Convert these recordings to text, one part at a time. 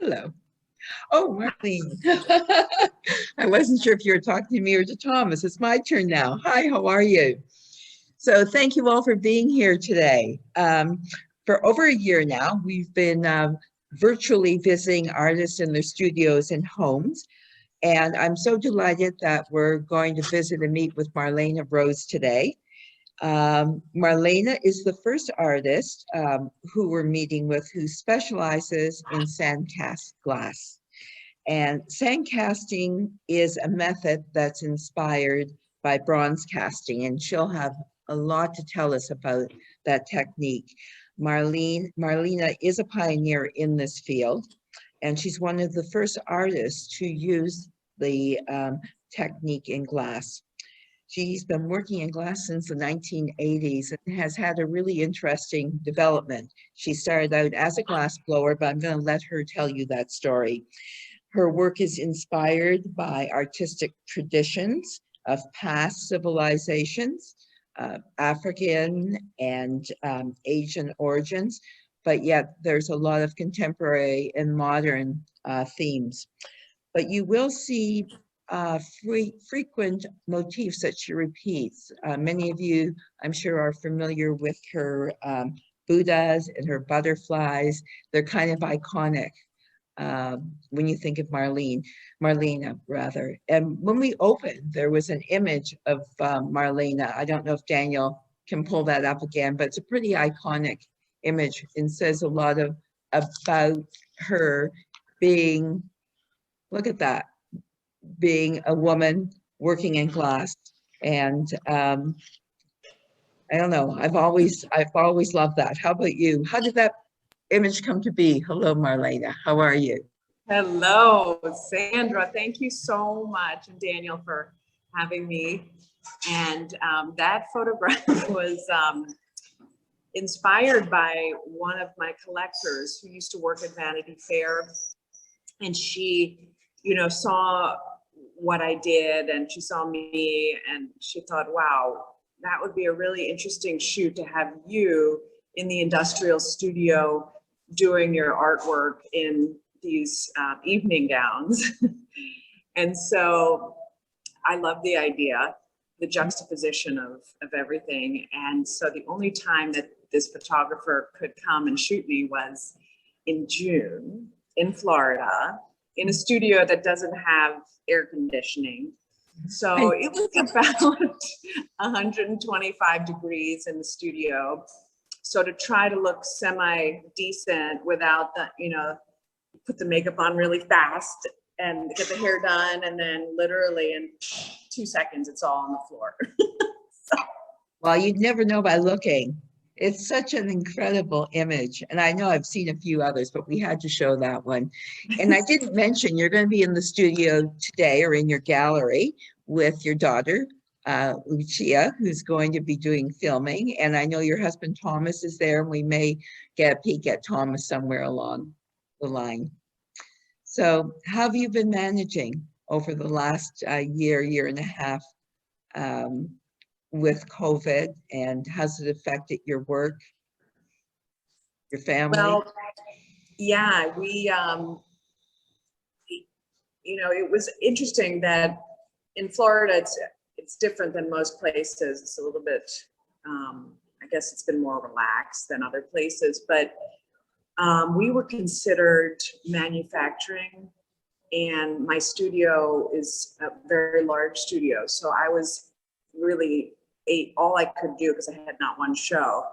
Hello. Oh, Marlene. I wasn't sure if you were talking to me or to Thomas. It's my turn now. Hi, how are you? So thank you all for being here today. For over a year now, we've been virtually visiting artists in their studios and homes. And I'm so delighted that we're going to visit and meet with Marlena Rose today. Marlena is the first artist who we're meeting with who specializes in sand cast glass. And sand casting is a method that's inspired by bronze casting, and she'll have a lot to tell us about that technique. Marlena is a pioneer in this field, and she's one of the first artists to use the technique in glass. She's been working in glass since the 1980s and has had a really interesting development. She started out as a glass blower, but I'm going to let her tell you that story. Her work is inspired by artistic traditions of past civilizations, African and Asian origins, but yet there's a lot of contemporary and modern themes. But you will see frequent motifs that she repeats. Many of you, I'm sure, are familiar with her Buddhas and her butterflies. They're kind of iconic when you think of Marlena rather. And when we opened, there was an image of Marlena. I don't know if Daniel can pull that up again, but it's a pretty iconic image and says a lot about her being, look at that, being a woman working in glass. And I don't know, I've always loved that. How about you? How did that image come to be? Hello, Marlena. How are you? Hello, Sandra. Thank you so much, and Daniel, for having me. And that photograph was inspired by one of my collectors who used to work at Vanity Fair. And she, saw what I did, and she saw me, and she thought, wow, that would be a really interesting shoot to have you in the industrial studio doing your artwork in these evening gowns. And so I love the idea, the juxtaposition of everything. And so the only time that this photographer could come and shoot me was in June in Florida, in a studio that doesn't have air conditioning. So it was about 125 degrees in the studio. So to try to look semi-decent without the, put the makeup on really fast and get the hair done, and then literally in 2 seconds, it's all on the floor. Well, you'd never know by looking. It's such an incredible image. And I know I've seen a few others, but we had to show that one. And I didn't mention you're going to be in the studio today or in your gallery with your daughter, Lucia, who's going to be doing filming. And I know your husband, Thomas, is there, and we may get a peek at Thomas somewhere along the line. So how have you been managing over the last year and a half with COVID, and has it affected your work, your family? Well, yeah, we, it was interesting that in Florida, it's different than most places. It's a little bit, I guess it's been more relaxed than other places, but we were considered manufacturing, and my studio is a very large studio. So I was really, all I could do, because I had not one show,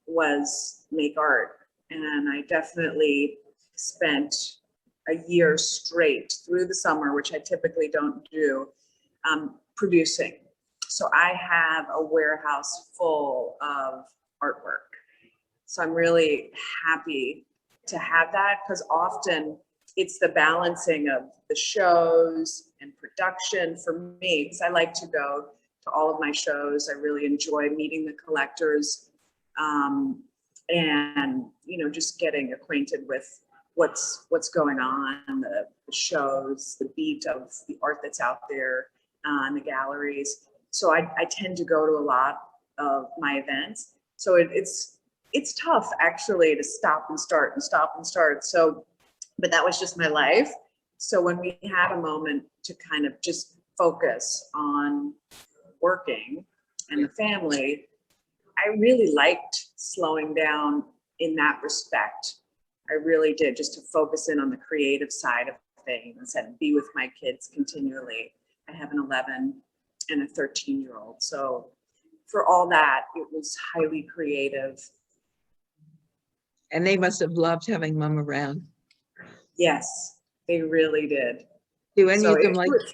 was make art. And I definitely spent a year straight through the summer, which I typically don't do, producing. So I have a warehouse full of artwork. So I'm really happy to have that, because often it's the balancing of the shows and production for me, because I like to go to all of my shows. I really enjoy meeting the collectors, and just getting acquainted with what's going on, the shows, the beat of the art that's out there in the galleries. So I tend to go to a lot of my events. So it's tough actually to stop and start and stop and start. So but that was just my life. So when we had a moment to kind of just focus on working and the family, I really liked slowing down in that respect. I really did, just to focus in on the creative side of things and be with my kids continually. I have an 11 and a 13-year-old. So for all that, it was highly creative. And they must have loved having mom around. Yes, they really did. Do any So of them it like, was-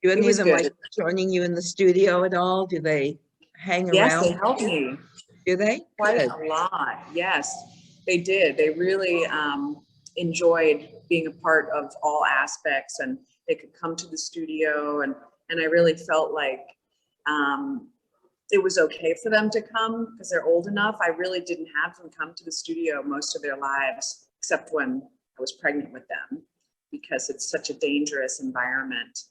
do any of was them good. like joining you in the studio at all? Do they hang Yes, they around? helped me Do they? quite Good. a lot. Yes, they did. They really enjoyed being a part of all aspects, and they could come to the studio, and I really felt like it was okay for them to come because they're old enough. I really didn't have them come to the studio most of their lives, except when I was pregnant with them, because it's such a dangerous environment.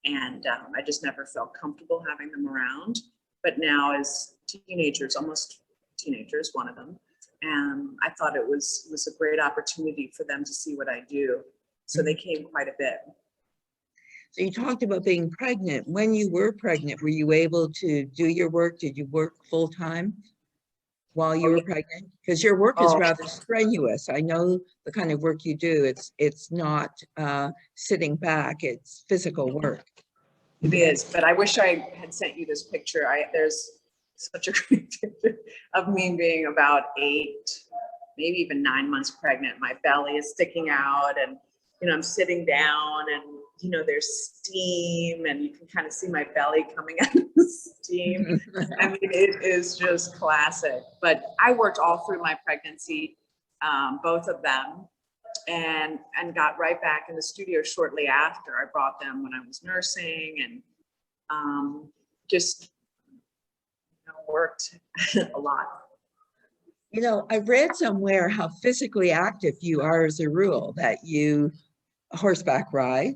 And I just never felt comfortable having them around. But now as teenagers, almost teenagers, one of them, and I thought it was a great opportunity for them to see what I do. So they came quite a bit. So you talked about being pregnant. When you were pregnant, were you able to do your work? Did you work full time while you Oh, were yeah. pregnant? Because your work is Oh. rather strenuous. I know the kind of work you do. It's not sitting back. It's physical work. It is, but I wish I had sent you this picture. There's such a great picture of me being about 8, maybe even 9 months pregnant. My belly is sticking out, and I'm sitting down, and there's steam, and you can kind of see my belly coming out of the steam. I mean, it is just classic. But I worked all through my pregnancy, both of them, and got right back in the studio shortly after. I brought them when I was nursing, and just worked a lot. I read somewhere how physically active you are as a rule, that you horseback ride,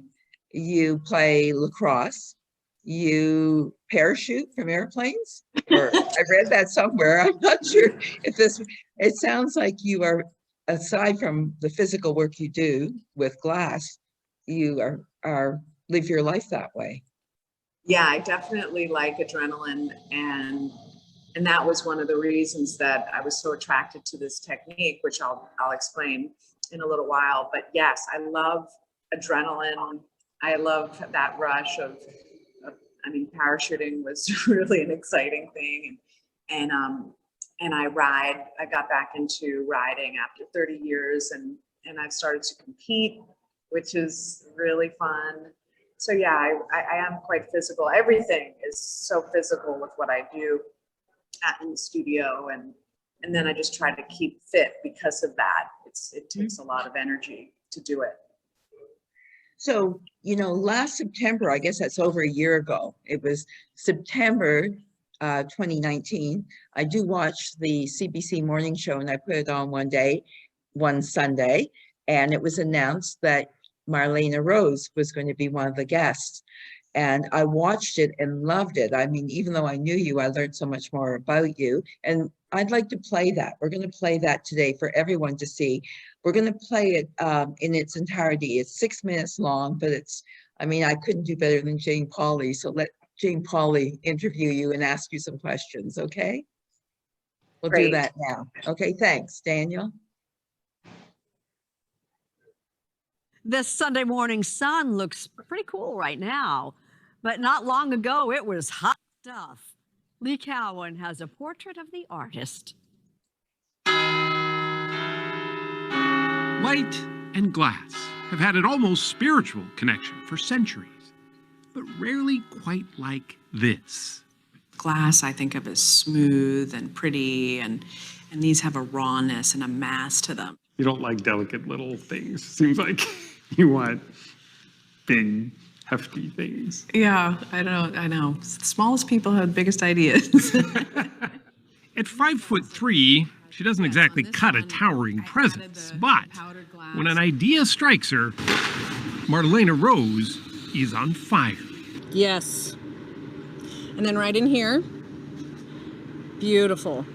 you play lacrosse, you parachute from airplanes, or I read that somewhere. I'm not sure if it sounds like you are, aside from the physical work you do with glass, you are live your life that way. Yeah, I definitely like adrenaline, and that was one of the reasons that I was so attracted to this technique, which I'll explain in a little while. But yes, I love adrenaline. I love that rush of parachuting was really an exciting thing. And I got back into riding after 30 years, and I've started to compete, which is really fun. So yeah, I am quite physical. Everything is so physical with what I do in the studio, and then I just try to keep fit because of that. It takes a lot of energy to do it. So, last September, I guess that's over a year ago, it was September 2019. I do watch the CBC morning show, and I put it on one Sunday, and it was announced that Marlena Rose was going to be one of the guests. And I watched it and loved it. I mean, even though I knew you, I learned so much more about you. And I'd like to play that. We're going to play that today for everyone to see. We're going to play it in its entirety. It's 6 minutes long, but I couldn't do better than Jane Pauley. So let Jane Pauley interview you and ask you some questions, okay? We'll do that now. Okay, thanks, Daniel. This Sunday morning sun looks pretty cool right now, but not long ago it was hot stuff. Lee Cowan has a portrait of the artist. Light and glass have had an almost spiritual connection for centuries, but rarely quite like this. Glass I think of as smooth and pretty, and these have a rawness and a mass to them. You don't like delicate little things. Seems like you want big, hefty things. Yeah, I know. The smallest people have the biggest ideas. At 5'3", she doesn't exactly cut a towering presence, but when an idea strikes her, Marlena Rose is on fire. Yes. And then right in here, beautiful.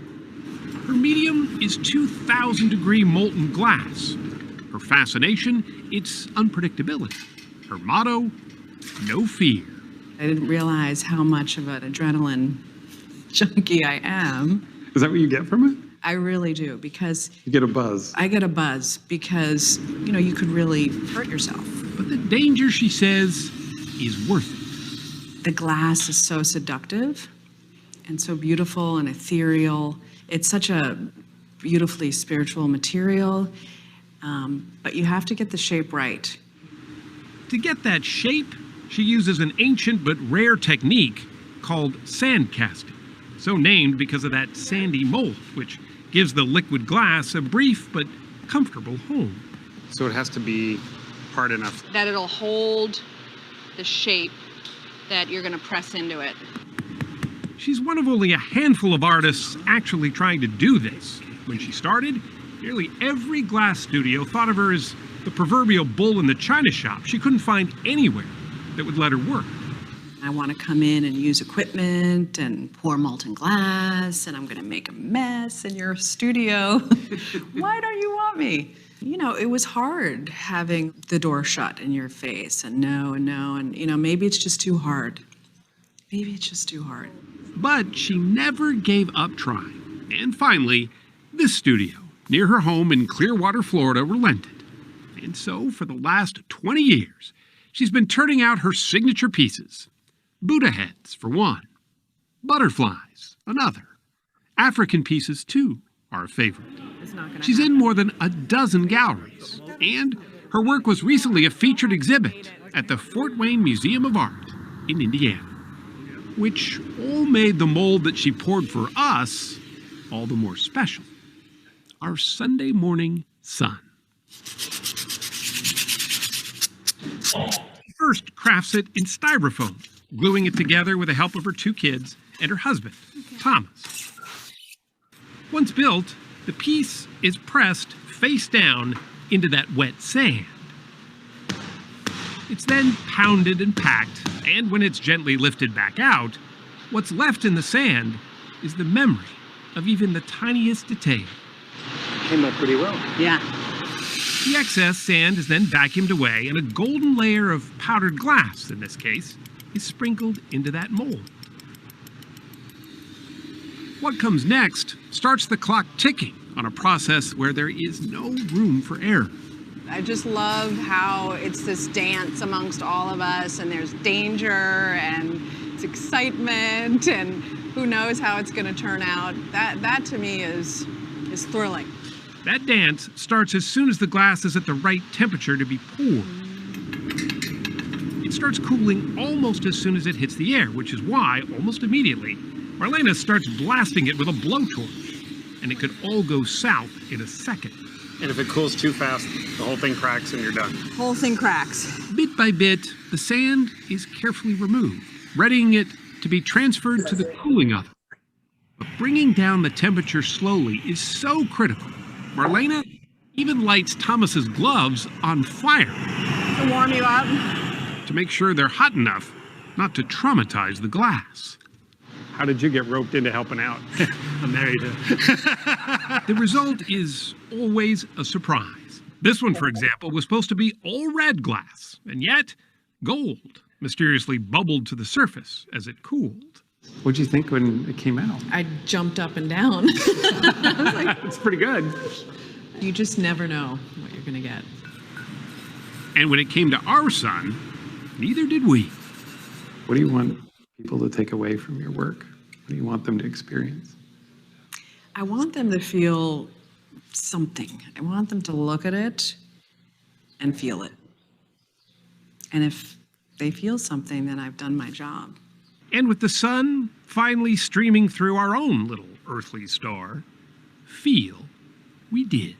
Her medium is 2,000-degree molten glass, Her fascination, its unpredictability. Her motto, no fear. I didn't realize how much of an adrenaline junkie I am. Is that what you get from it? I really do, because You get a buzz. I get a buzz because, you could really hurt yourself. But the danger, she says, is worth it. The glass is so seductive and so beautiful and ethereal. It's such a beautifully spiritual material, but you have to get the shape right. To get that shape, she uses an ancient but rare technique called sand casting, so named because of that sandy mold, which gives the liquid glass a brief but comfortable home. So it has to be hard enough. that it'll hold the shape that you're going to press into it. She's one of only a handful of artists actually trying to do this. When she started, nearly every glass studio thought of her as the proverbial bull in the china shop she couldn't find anywhere that would let her work. I want to come in and use equipment and pour molten glass, and I'm going to make a mess in your studio. Why don't you want me? It was hard having the door shut in your face and no, and maybe it's just too hard. Maybe it's just too hard. But she never gave up trying. And finally, this studio near her home in Clearwater, Florida, relented. And so, for the last 20 years, she's been turning out her signature pieces. Buddha heads, for one. Butterflies, another. African pieces, too, are a favorite. She's in more than a dozen galleries. And her work was recently a featured exhibit at the Fort Wayne Museum of Art in Indiana, which all made the mold that she poured for us all the more special. Our Sunday morning sun. She first crafts it in styrofoam, gluing it together with the help of her 2 kids and her husband, Thomas. Once built, the piece is pressed face down into that wet sand. It's then pounded and packed, and when it's gently lifted back out, what's left in the sand is the memory of even the tiniest detail. Came out pretty well. Yeah. The excess sand is then vacuumed away, and a golden layer of powdered glass, in this case, is sprinkled into that mold. What comes next starts the clock ticking on a process where there is no room for error. I just love how it's this dance amongst all of us, and there's danger and it's excitement, and who knows how it's going to turn out. That to me is thrilling. That dance starts as soon as the glass is at the right temperature to be poured. It starts cooling almost as soon as it hits the air, which is why, almost immediately, Marlena starts blasting it with a blowtorch, and it could all go south in a second. And if it cools too fast, the whole thing cracks and you're done. Whole thing cracks. Bit by bit, the sand is carefully removed, readying it to be transferred to the cooling oven. But bringing down the temperature slowly is so critical. Marlena even lights Thomas's gloves on fire To warm you up. to make sure they're hot enough not to traumatize the glass. How did you get roped into helping out? I'm married. The result is always a surprise. This one, for example, was supposed to be all red glass, and yet gold mysteriously bubbled to the surface as it cooled. What'd you think when it came out? I jumped up and down. It's pretty good. You just never know what you're going to get. And when it came to our son, neither did we. What do you want people to take away from your work? What do you want them to experience? I want them to feel something. I want them to look at it and feel it. And if they feel something, then I've done my job. And with the sun finally streaming through our own little earthly star, feel we did.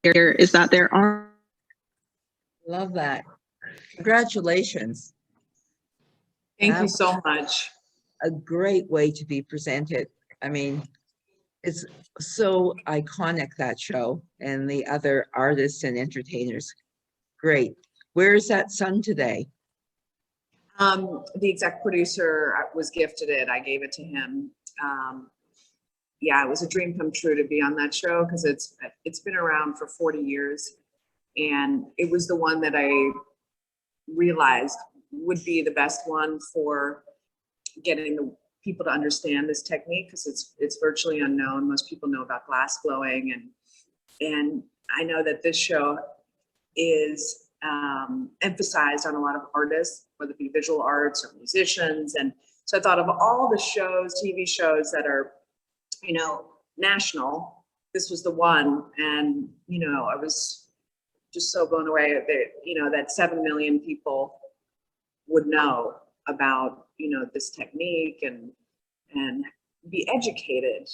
Is that there are Love that. Congratulations. Thank you so much. A great way to be presented. I mean, it's so iconic, that show, and the other artists and entertainers. Great. Where is that son today? The exec producer was gifted it. I gave it to him. yeah, it was a dream come true to be on that show because it's been around for 40 years. And it was the one that I realized would be the best one for getting the people to understand this technique because it's virtually unknown. Most people know about glass blowing, and I know that this show is emphasized on a lot of artists, whether it be visual arts or musicians. And so I thought of all the shows, TV shows that are, you know, national, this was the one. And, you know, I was just so blown away that, you know, that 7 million people would know about, you know, this technique and be educated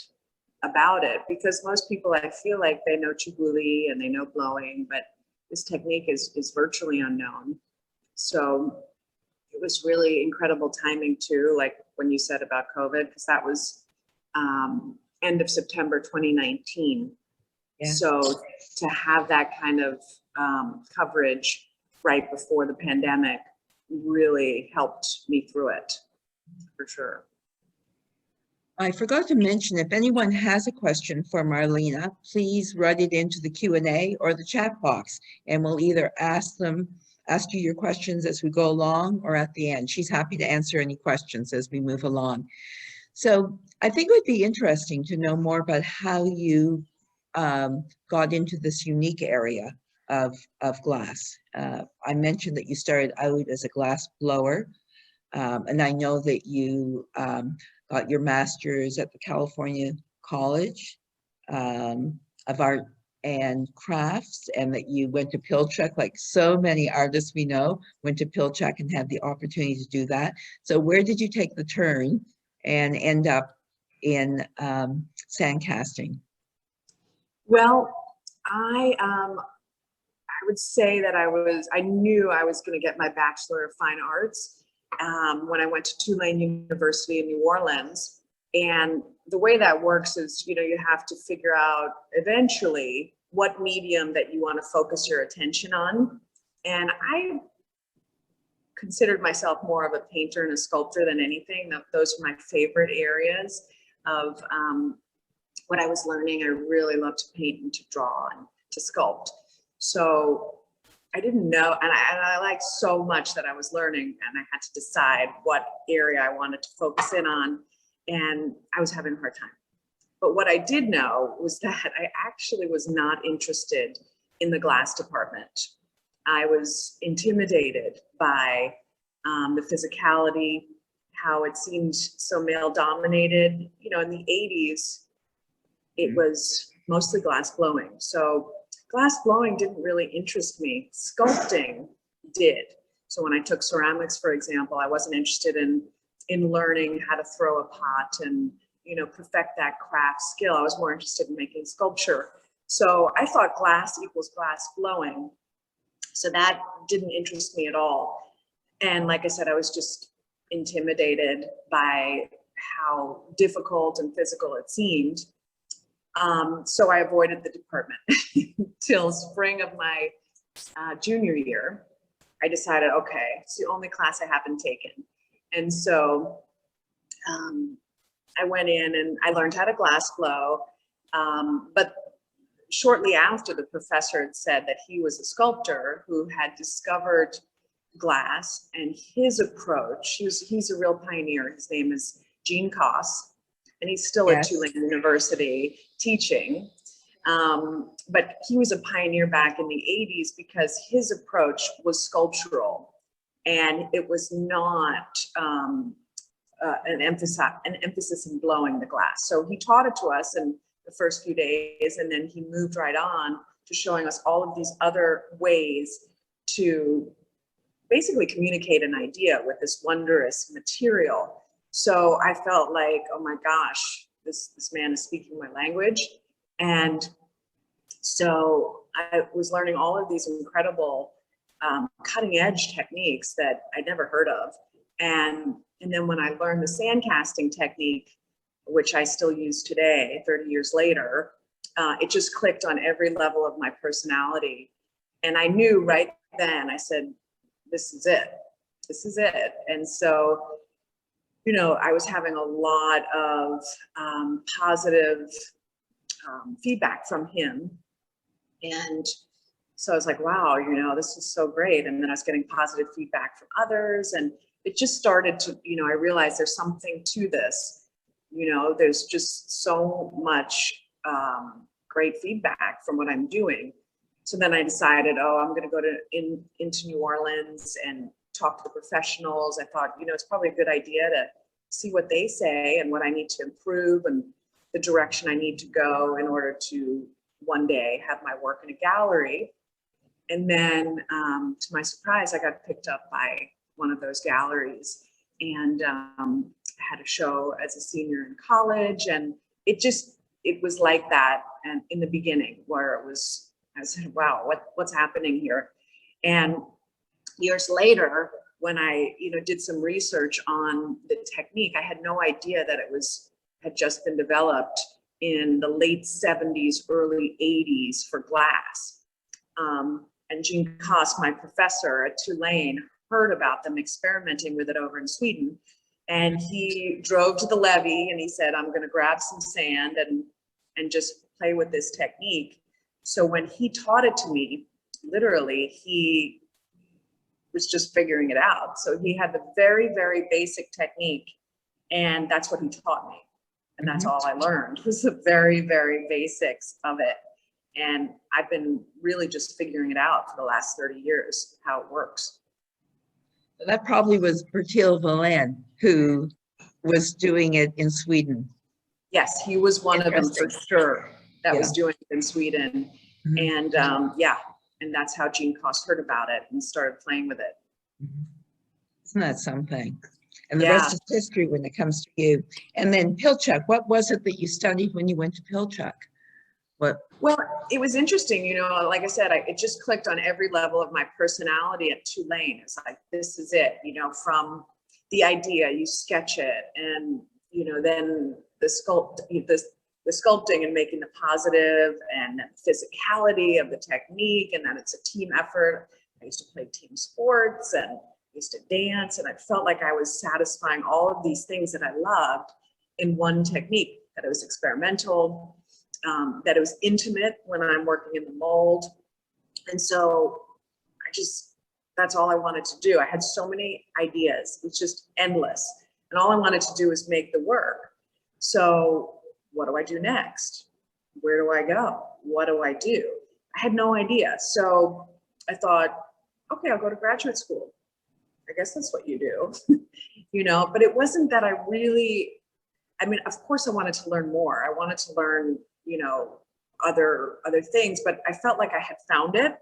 about it, because most people, I feel like they know Chibuli and they know blowing, but this technique is virtually unknown. So it was really incredible timing too, like when you said about COVID, because that was end of September 2019. Yeah. So to have that kind of coverage right before the pandemic really helped me through it, for sure. I forgot to mention, if anyone has a question for Marlena, please write it into the Q&A or the chat box, and we'll either ask you your questions as we go along or at the end. She's happy to answer any questions as we move along. So I think it would be interesting to know more about how you got into this unique area of glass. I mentioned that you started out as a glass blower, and I know that you got your master's at the California College of Art and Crafts, and that you went to Pilchuck, like so many artists we know, went to Pilchuck and had the opportunity to do that. So where did you take the turn and end up in sand casting? Well, I would say that I knew I was going to get my Bachelor of Fine Arts when I went to Tulane University in New Orleans. And the way that works is, you know, you have to figure out eventually what medium that you want to focus your attention on. And I considered myself more of a painter and a sculptor than anything. Those are my favorite areas of what I was learning. I really loved to paint and to draw and to sculpt. So I didn't know, and I liked so much that I was learning, and I had to decide what area I wanted to focus in on, and I was having a hard time. But what I did know was that I actually was not interested in the glass department. I was intimidated by the physicality, how it seemed so male dominated. You know, in the 80s, it was mostly glass blowing. So glass blowing didn't really interest me. Sculpting did. So when I took ceramics, for example, I wasn't interested in learning how to throw a pot and, you know, perfect that craft skill. I was more interested in making sculpture. So I thought glass equals glass blowing. So that didn't interest me at all. And like I said, I was just intimidated by how difficult and physical it seemed. So I avoided the department till spring of my junior year. I decided, okay, it's the only class I haven't taken. And so I went in and I learned how to glass blow. But shortly after, the professor had said that he was a sculptor who had discovered glass, and his approach, he's a real pioneer. His name is Gene Koss, and he's still at Tulane University teaching. But he was a pioneer back in the 80s because his approach was sculptural, and it was not an emphasis in blowing the glass. So he taught it to us in the first few days, and then he moved right on to showing us all of these other ways to basically communicate an idea with this wondrous material. So I felt like, oh my gosh, this man is speaking my language. And so I was learning all of these incredible cutting edge techniques that I'd never heard of. And then when I learned the sand casting technique, which I still use today, 30 years later, it just clicked on every level of my personality. And I knew right then, I said, this is it. This is it. And so I was having a lot of positive feedback from him. And so I was like, wow, this is so great. And then I was getting positive feedback from others. And it just started to, I realized there's something to this. There's just so much great feedback from what I'm doing. So then I decided, I'm going to go into New Orleans and talk to the professionals. I thought, it's probably a good idea to see what they say and what I need to improve and the direction I need to go in order to one day have my work in a gallery. And then to my surprise, I got picked up by one of those galleries and had a show as a senior in college. And it was like that. And in the beginning where I said, wow, what's happening here? And years later, when I, did some research on the technique, I had no idea that it had just been developed in the late 70s, early 80s for glass. And Jean Cost, my professor at Tulane, heard about them experimenting with it over in Sweden. And he drove to the levee and he said, I'm going to grab some sand and just play with this technique. So when he taught it to me, literally, he was just figuring it out. So he had the very, very basic technique, and that's what he taught me. And that's all I learned was the very, very basics of it. And I've been really just figuring it out for the last 30 years, how it works. That probably was Bertil Wallén, who was doing it in Sweden. Yes, he was one of them for sure that was doing it in Sweden. And and that's how Jean Cost heard about it and started playing with it. Isn't that something? And the rest is history when it comes to you. And then Pilchuck, what was it that you studied when you went to Pilchuck? Well, it was interesting, like I said, it just clicked on every level of my personality at Tulane. It's like, this is it, from the idea, you sketch it, and, then the sculpting and making the positive and the physicality of the technique, and then it's a team effort. I used to play team sports and I used to dance, and I felt like I was satisfying all of these things that I loved in one technique, that it was experimental, that it was intimate when I'm working in the mold. And so that's all I wanted to do. I had so many ideas. It's just endless. And all I wanted to do was make the work. So what do I do next? Where do I go? What do I do? I had no idea. So I thought, okay, I'll go to graduate school. I guess that's what you do, but it wasn't that of course I wanted to learn more. I wanted to learn, other things, but I felt like I had found it.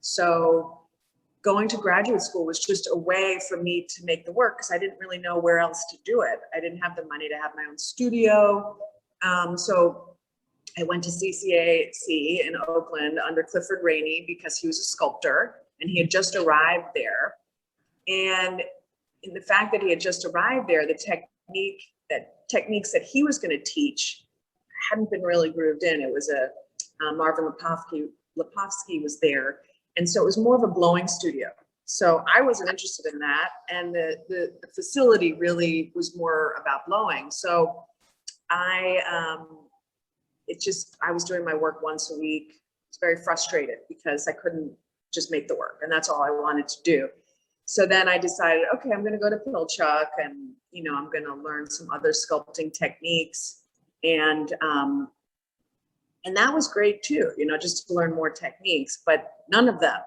So going to graduate school was just a way for me to make the work, because I didn't really know where else to do it. I didn't have the money to have my own studio. So I went to CCAC in Oakland under Clifford Rainey because he was a sculptor and he had just arrived there. And in the fact that he had just arrived there, the techniques that he was going to teach hadn't been really grooved in. It was Marvin Lepofsky was there. And so it was more of a blowing studio. So I wasn't interested in that. And the facility really was more about blowing. So I was doing my work once a week. I was very frustrated because I couldn't just make the work, and that's all I wanted to do. So then I decided, okay, I'm going to go to Pilchuck, and I'm going to learn some other sculpting techniques, and that was great too. Just to learn more techniques, but none of them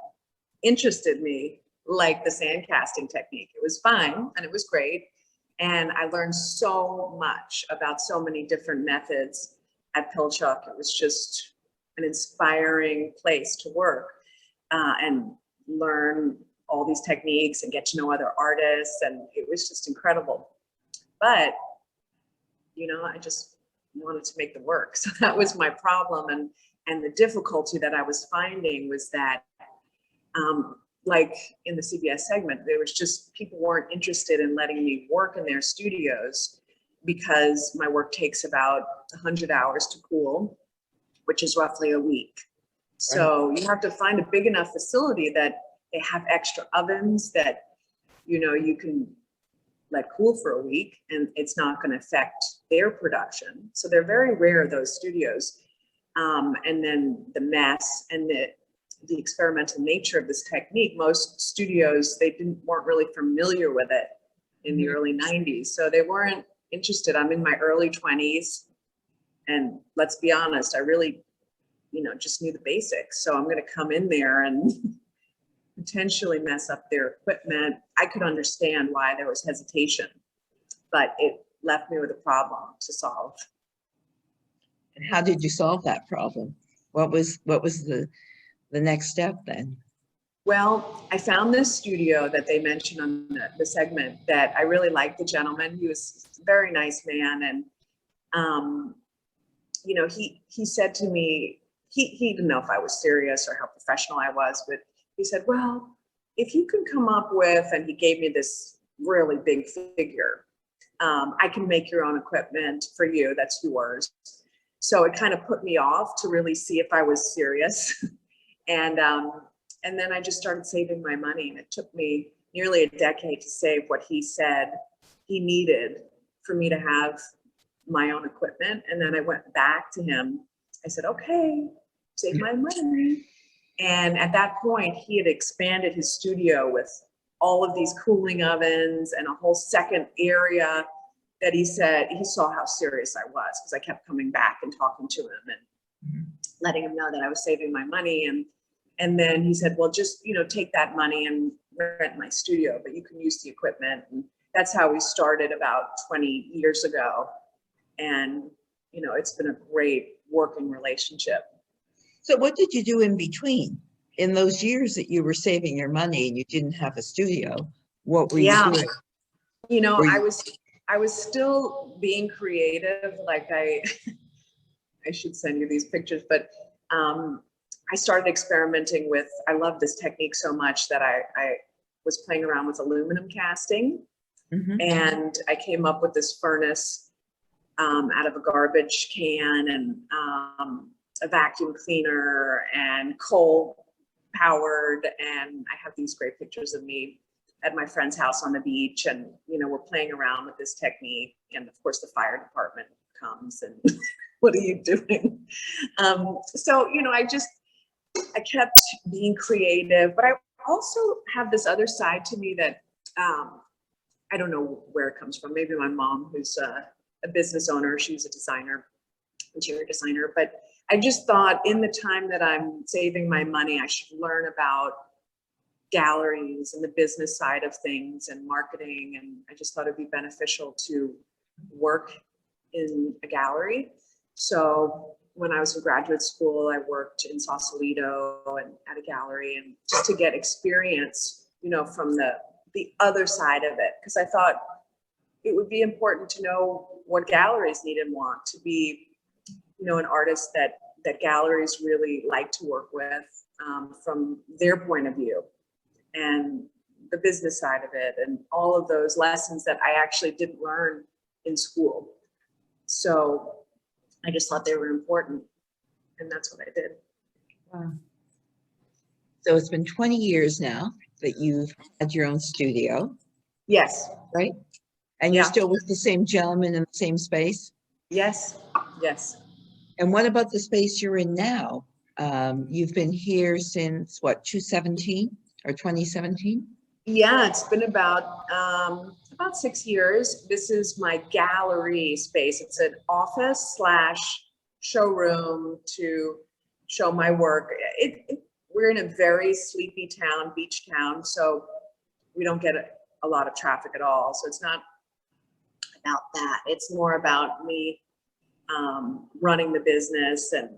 interested me like the sand casting technique. It was fine and it was great, and I learned so much about so many different methods at Pilchuck. It was just an inspiring place to work and learn all these techniques and get to know other artists, and it was just incredible. But I just wanted to make the work, so that was my problem. And the difficulty that I was finding was that like in the CBS segment, there was just, people weren't interested in letting me work in their studios because my work takes about 100 hours to cool, which is roughly a week. So you have to find a big enough facility that they have extra ovens, that you can let cool for a week and it's not going to affect their production. So they're very rare, those studios. And then the mess and the experimental nature of this technique, most studios, weren't really familiar with it in the early 90s. So they weren't interested. I'm in my early 20s. And let's be honest, I really, just knew the basics. So I'm going to come in there and potentially mess up their equipment. I could understand why there was hesitation, but it left me with a problem to solve. And how did you solve that problem? What was the next step then? Well, I found this studio that they mentioned on the segment that I really liked. The gentleman, he was a very nice man. And, he said to me, he didn't know if I was serious or how professional I was, but he said, well, if you can come up with, and he gave me this really big figure, I can make your own equipment for you, that's yours. So it kind of put me off to really see if I was serious. And then I just started saving my money, and it took me nearly a decade to save what he said he needed for me to have my own equipment. And then I went back to him. I said, okay, save my money. And at that point, he had expanded his studio with all of these cooling ovens and a whole second area that he said he saw how serious I was, because I kept coming back and talking to him and letting him know that I was saving my money. And then he said, well, just, take that money and rent my studio, but you can use the equipment. And that's how we started about 20 years ago. And, it's been a great working relationship. So what did you do in between? In those years that you were saving your money and you didn't have a studio, what were you doing? I was still being creative. Like I should send you these pictures, but I started experimenting with, I love this technique so much that I was playing around with aluminum casting. And I came up with this furnace out of a garbage can and a vacuum cleaner and coal powered. And I have these great pictures of me at my friend's house on the beach, and we're playing around with this technique. And of course the fire department comes and what are you doing? So I kept being creative, but I also have this other side to me that I don't know where it comes from. Maybe my mom, who's a business owner, she's a designer, interior designer, but I just thought in the time that I'm saving my money, I should learn about galleries and the business side of things and marketing. And I just thought it'd be beneficial to work in a gallery. So when I was in graduate school, I worked in Sausalito and at a gallery, and just to get experience, from the other side of it. Because I thought it would be important to know what galleries need and want, to be, an artist that galleries really like to work with from their point of view, and the business side of it, and all of those lessons that I actually didn't learn in school. So I just thought they were important, and that's what I did. Wow. So it's been 20 years now that you've had your own studio, Yes. right? And you're Yeah. still with the same gentleman in the same space? Yes. Yes. And what about the space you're in now? You've been here since what, 2017 or 2017? Yeah, it's been about 6 years. This is my gallery space. It's an office / showroom to show my work. We're in a very sleepy town, beach town, so we don't get a lot of traffic at all. So it's not about that. It's more about me running the business and,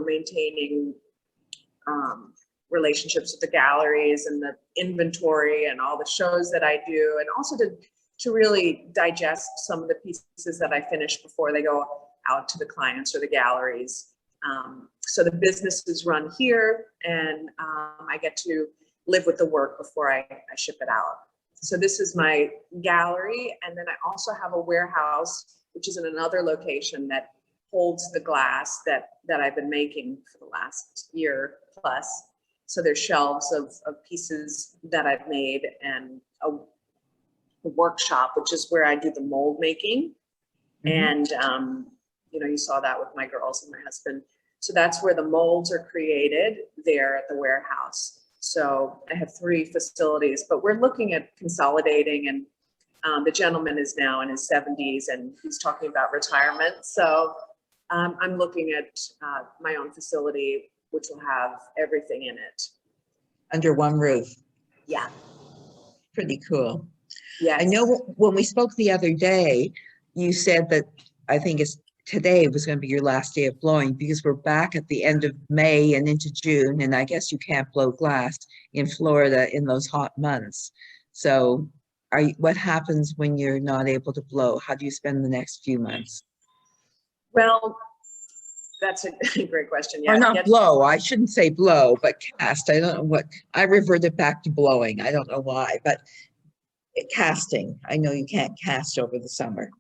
maintaining relationships with the galleries and the inventory and all the shows that I do, and also to really digest some of the pieces that I finish before they go out to the clients or the galleries. So the business is run here, and I get to live with the work before I ship it out. So this is my gallery, and then I also have a warehouse, which is in another location that holds the glass that I've been making for the last year plus. So there's shelves of pieces that I've made, and the workshop, which is where I do the mold making. Mhm. And, you know, you saw that with my girls and my husband. So that's where the molds are created there at the warehouse. So I have 3 facilities, but we're looking at consolidating, and the gentleman is now in his 70s and he's talking about retirement. So I'm looking at my own facility, which will have everything in it. Under one roof. Yeah. Pretty cool. Yes. I know when we spoke the other day, you said that I think today was going to be your last day of blowing, because we're back at the end of May and into June, and I guess you can't blow glass in Florida in those hot months. So what happens when you're not able to blow? How do you spend the next few months? Well, that's a great question. Or Yeah. not blow, I shouldn't say blow, but cast. I don't know what, I reverted back to blowing. I don't know why, but casting. I know you can't cast over the summer.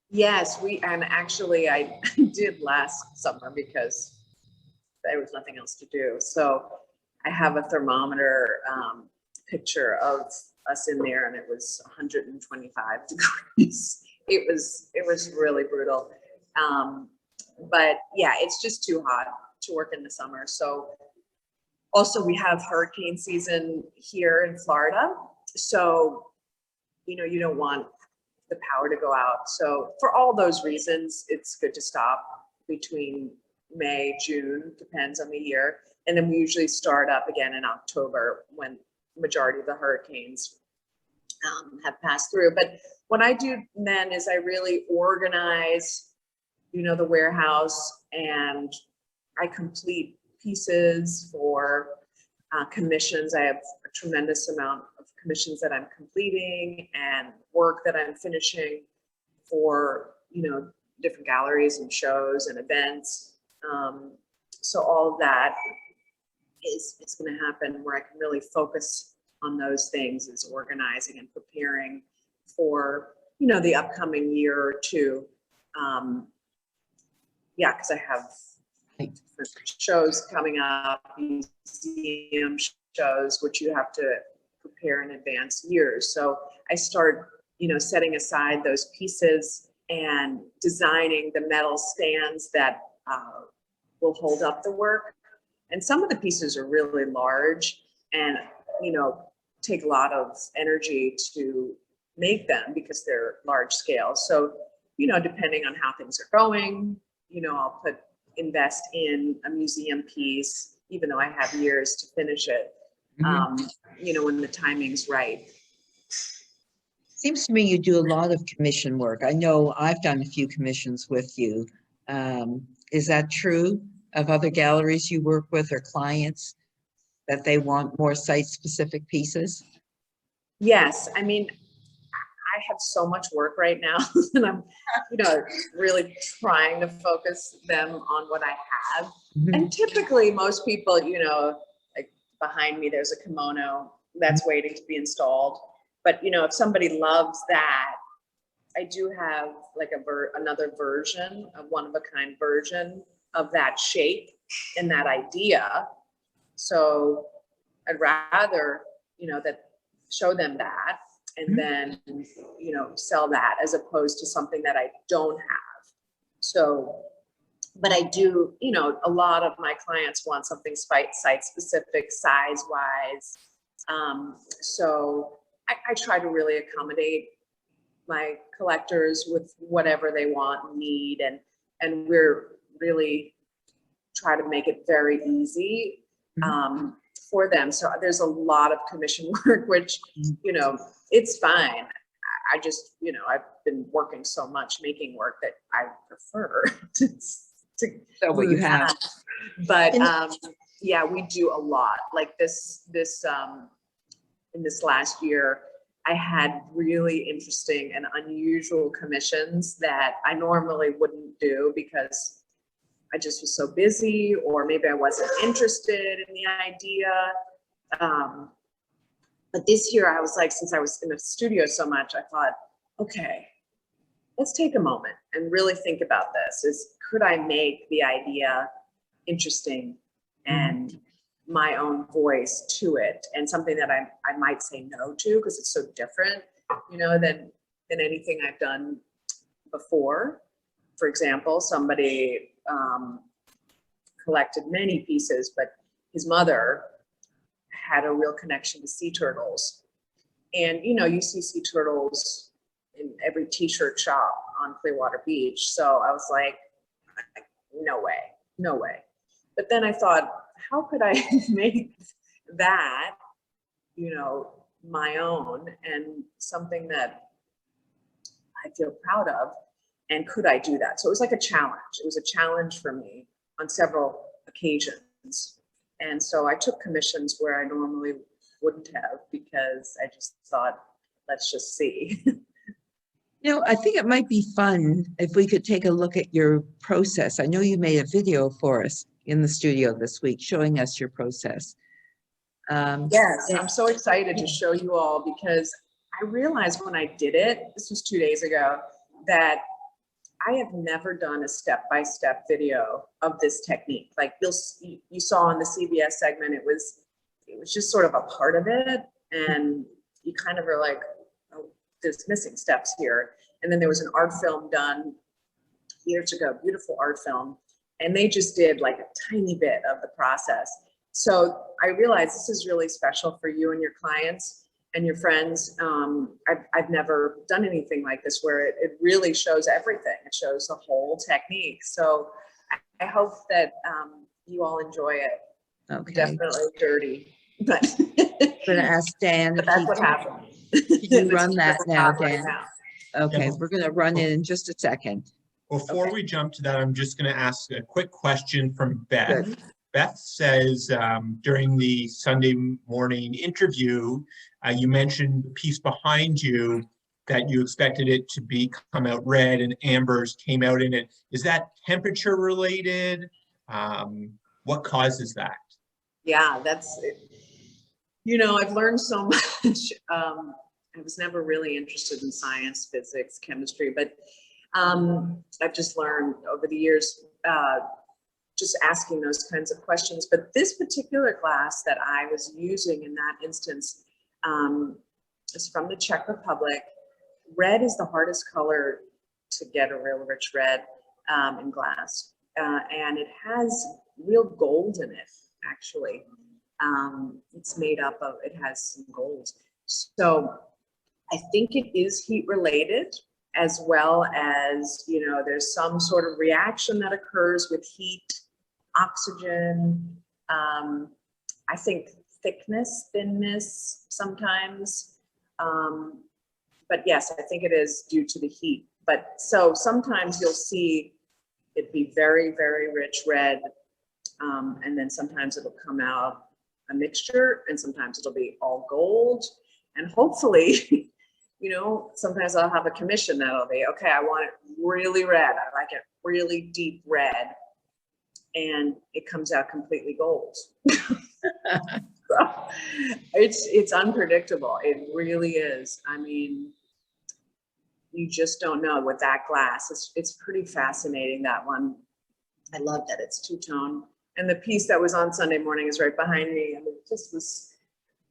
Yes, and actually I did last summer because there was nothing else to do. So I have a thermometer picture of us in there, and it was 125 degrees. It was really brutal. But yeah, it's just too hot to work in the summer. So also we have hurricane season here in Florida. So, you know, you don't want the power to go out. So for all those reasons, it's good to stop between May, June, depends on the year. And then we usually start up again in October when the majority of the hurricanes have passed through. But what I do then is I really organize, you know, the warehouse, and I complete pieces for commissions. I have a tremendous amount of commissions that I'm completing and work that I'm finishing for, you know, different galleries and shows and events. So all of that is going to happen where I can really focus on those things, is organizing and preparing for, you know, the upcoming year or two. Yeah, because I have shows coming up, museum shows, which you have to prepare in advance years. So I start, you know, setting aside those pieces and designing the metal stands that will hold up the work. And some of the pieces are really large and, you know, take a lot of energy to make them because they're large scale. So, you know, depending on how things are going, you know, I'll invest in a museum piece, even though I have years to finish it, you know, when the timing's right. Seems to me you do a lot of commission work. I know I've done a few commissions with you. Is that true of other galleries you work with or clients, that they want more site-specific pieces? Yes, I mean, I have so much work right now, and I'm, you know, really trying to focus them on what I have. And typically most people, you know, like behind me, there's a kimono that's waiting to be installed. But, you know, if somebody loves that, I do have like another version, a one-of-a-kind version of that shape and that idea. So I'd rather, you know, that show them that and then, you know, sell that as opposed to something that I don't have. So, but I do, you know, a lot of my clients want something site-specific, size-wise. So I try to really accommodate my collectors with whatever they want and need, and we're really try to make it very easy for them. So there's a lot of commission work, which, you know, it's fine. I just, you know, I've been working so much making work that I prefer to So what you have. But yeah, we do a lot. Like this in this last year, I had really interesting and unusual commissions that I normally wouldn't do because I just was so busy, or maybe I wasn't interested in the idea. But this year I was like, since I was in the studio so much, I thought, okay, let's take a moment and really think about this. Could I make the idea interesting and my own voice to it, and something that I might say no to because it's so different? you know, than anything I've done before. For example, somebody collected many pieces, but his mother had a real connection to sea turtles. And, you know, you see sea turtles in every t-shirt shop on Clearwater Beach. So I was like, no way, no way. But then I thought, how could I make that, you know, my own and something that I feel proud of? And could I do that? So it was like a challenge. It was a challenge for me on several occasions. And so I took commissions where I normally wouldn't have, because I just thought, let's just see. You know, I think it might be fun if we could take a look at your process. I know you made a video for us in the studio this week showing us your process. Yes, I'm so excited to show you all, because I realized when I did it, this was 2 days ago, that I have never done a step-by-step video of this technique. Like you saw in the CBS segment, it was just sort of a part of it. And you kind of are like, oh, there's missing steps here. And then there was an art film done years ago, beautiful art film. And they just did like a tiny bit of the process. So I realized this is really special for you and your clients and your friends. I've never done anything like this where it really shows everything. It shows the whole technique. So I hope that you all enjoy it. Okay. Definitely dirty, but I'm gonna ask Dan. but that's what happened. Can you run that now, Dan? Now. Okay, Yeah. we're gonna run it in just a second. Before Okay. we jump to that, I'm just going to ask a quick question from Beth. Good. Beth says during the Sunday morning interview, you mentioned the piece behind you that you expected it to come out red and ambers came out in it. Is that temperature related? What causes that? Yeah, that's it. You know, I've learned so much. I was never really interested in science, physics, chemistry, but I've just learned over the years, just asking those kinds of questions. But this particular glass that I was using in that instance is from the Czech Republic. Red is the hardest color to get a real rich red in glass. And it has real gold in it, actually. It's made up of, it has some gold. So I think it is heat related, as well as, you know, there's some sort of reaction that occurs with heat, oxygen, I think thinness sometimes. But yes, I think it is due to the heat. But so sometimes you'll see it be very, very rich red. And then sometimes it'll come out a mixture, and sometimes it'll be all gold. And hopefully, you know, sometimes I'll have a commission that'll be, okay, I want it really red. I like it really deep red. And it comes out completely gold. So, it's unpredictable. It really is. I mean, you just don't know with that glass. It's pretty fascinating, that one. I love that it's two-tone. And the piece that was on Sunday morning is right behind me. I mean, it just was,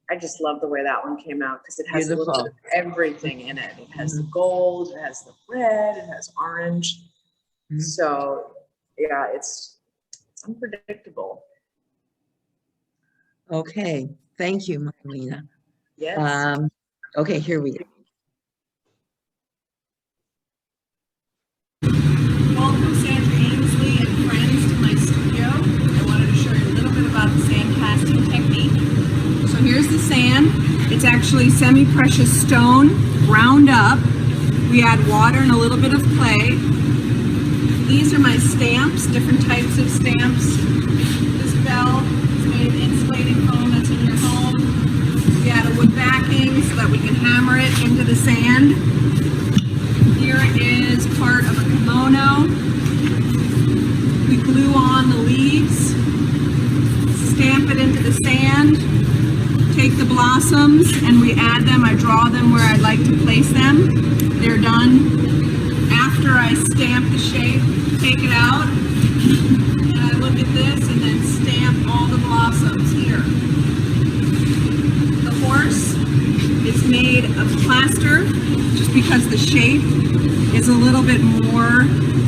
I just love the way that one came out, because it has a little bit of everything in it. It has the gold, it has the red, it has orange. Mhm. So yeah, it's unpredictable. Okay, thank you, Marlena. Yes. Okay, here we go. Welcome, Sandra Ainsley and friends, to my studio. I wanted to show you a little bit about the sand casting technique. So here's the sand. It's actually semi-precious stone ground up. We add water and a little bit of clay. These are my stamps, different types of stamps. This bell is made of insulating foam that's in your home. We add a wood backing so that we can hammer it into the sand. Here is part of a kimono. We glue on the leaves, stamp it into the sand, take the blossoms, and we add them. I draw them where I'd like to place them. They're done. After I stamp the shape, take it out, and I look at this and then stamp all the blossoms here. The horse It's made of plaster just because the shape is a little bit more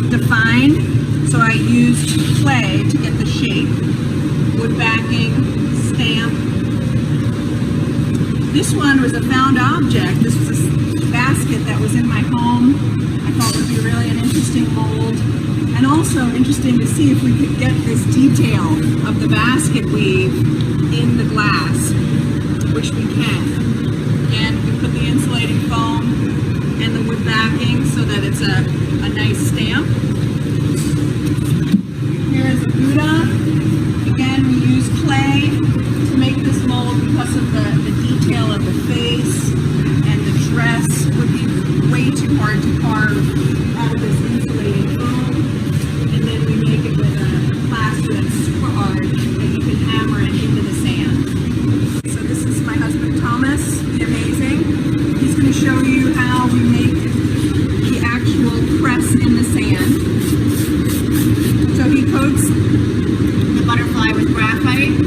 defined. So I used clay to get the shape, wood backing, stamp. This one was a found object. This was a basket that was in my home. I thought would be really an interesting mold. And also interesting to see if we could get this detail of the basket weave in the glass, which we can. Again, we put the insulating foam and the wood backing so that it's a nice stamp. Here is a Buddha. Again, we use clay to make this mold because of the detail of the face, and the dress would be way too hard to carve out of this insulating foam. And then we make it with a plaster that's super hard that you can hammer it into the sand. So this is my husband Thomas, the Amazing. He's going to show you how we make the actual press in the sand. So he coats the butterfly with graphite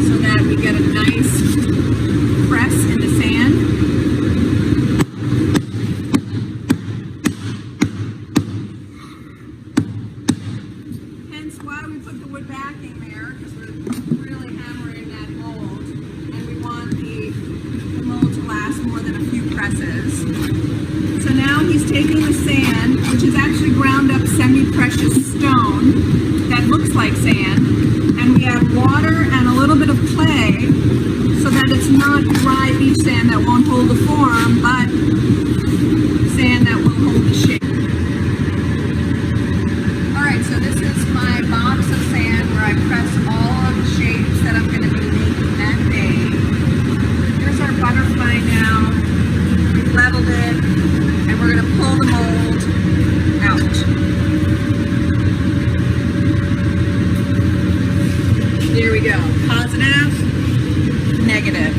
so that we get a nice press in the sand. Hence why we put the wood backing there, because we're really hammering that mold, and we want the mold to last more than a few presses. So now he's taking the sand, which is actually ground up semi-precious stone that looks like sand, and we add water and a little bit of clay so that it's not dry beach sand that won't hold the form, but sand that will hold the shape. Alright, so this is my box of sand where I press all of the shapes that I'm going to be making that day. Here's our butterfly now. We've leveled it, and we're going to pull the mold out. There we go. Positive, negative.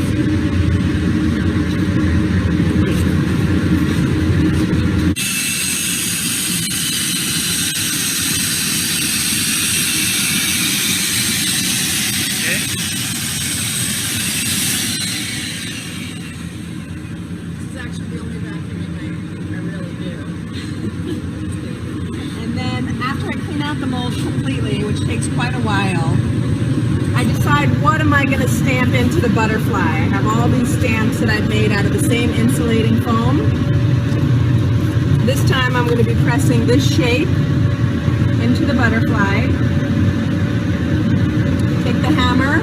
This is actually the only vacuuming I really do. And then after I clean out the mold completely, which takes quite a while, I decide what am I going to stamp into the butterfly. I have all these stamps that I've made out of the same insulating foam. This time I'm going to be pressing this shape into the butterfly. Take the hammer.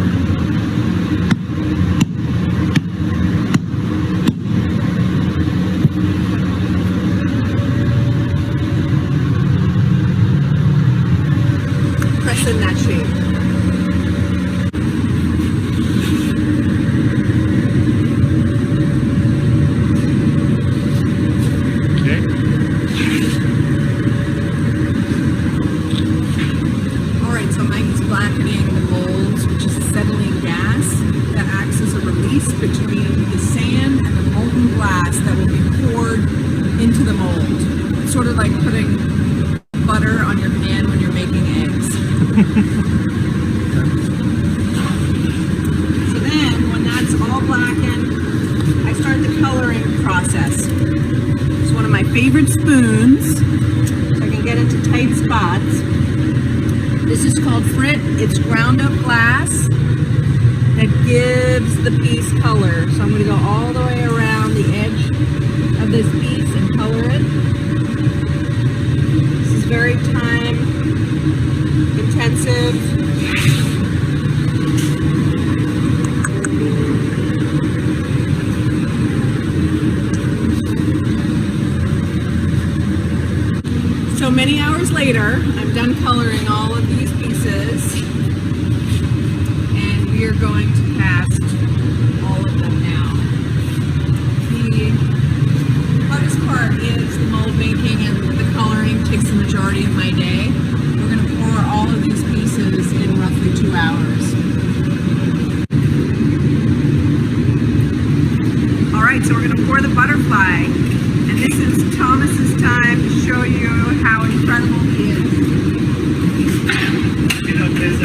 Press in that shape. Between the sand and the molten glass that will be poured into the mold. It's sort of like putting butter on your pan when you're making eggs. So then, when that's all blackened, I start the coloring process. It's one of my favorite spoons, so I can get into tight spots. This is called Frit. It's ground up glass that gives the piece color. So I'm going to go all the way around the edge of this piece and color it. This is very time intensive. So many hours later, I'm done coloring all of these pieces. We are going to cast all of them now. The hardest part is the mold making, and the coloring takes the majority of my day. We're going to pour all of these pieces in roughly 2 hours. Alright, so we're going to pour the butterfly. And this is Thomas's time to show you how incredible he is. You know, there's a...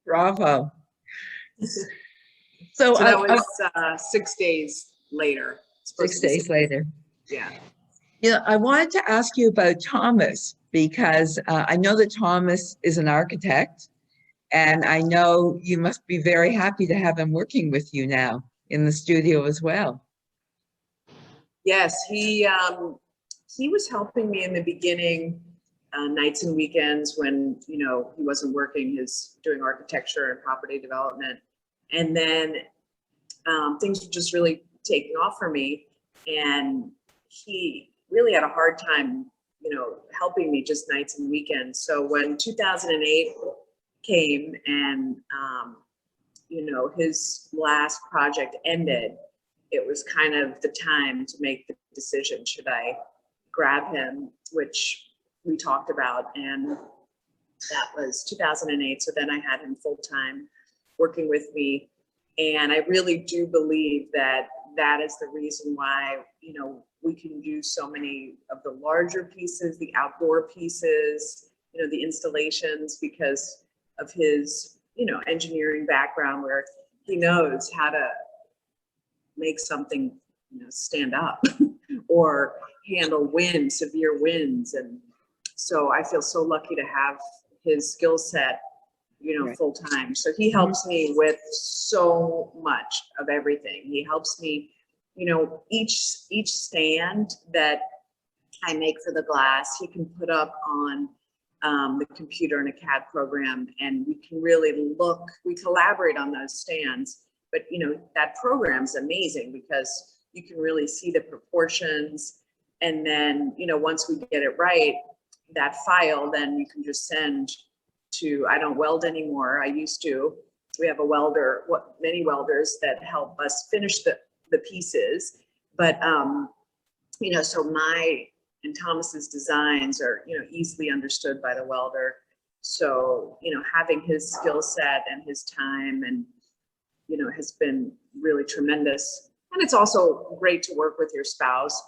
Bravo. So So that was 6 days later. It's supposed 6 to be days later. Yeah. You know, I wanted to ask you about Thomas because I know that Thomas is an architect, and I know you must be very happy to have him working with you now in the studio as well. Yes, he was helping me in the beginning, nights and weekends when, you know, he wasn't working, doing architecture and property development. And then things were just really taking off for me. And he really had a hard time, you know, helping me just nights and weekends. So when 2008 came and, you know, his last project ended, it was kind of the time to make the decision. Should I grab him, which we talked about, and that was 2008. So then I had him full-time working with me. And I really do believe that that is the reason why, you know, we can do so many of the larger pieces, the outdoor pieces, you know, the installations, because of his, you know, engineering background, where he knows how to make something, you know, stand up or handle wind, severe winds. And so I feel so lucky to have his skill set, you know, Right. full time. So he helps me with so much of everything. He helps me, you know, each stand that I make for the glass, he can put up on the computer in a CAD program, and we can really we collaborate on those stands. But, you know, that program's amazing because you can really see the proportions. And then, you know, once we get it right, that file, then you can just send to, I don't weld anymore. I used to. We have a welder, many welders that help us finish the pieces. But, you know, so my and Thomas's designs are, you know, easily understood by the welder. So, you know, having his skill set and his time and, you know, has been really tremendous. And it's also great to work with your spouse.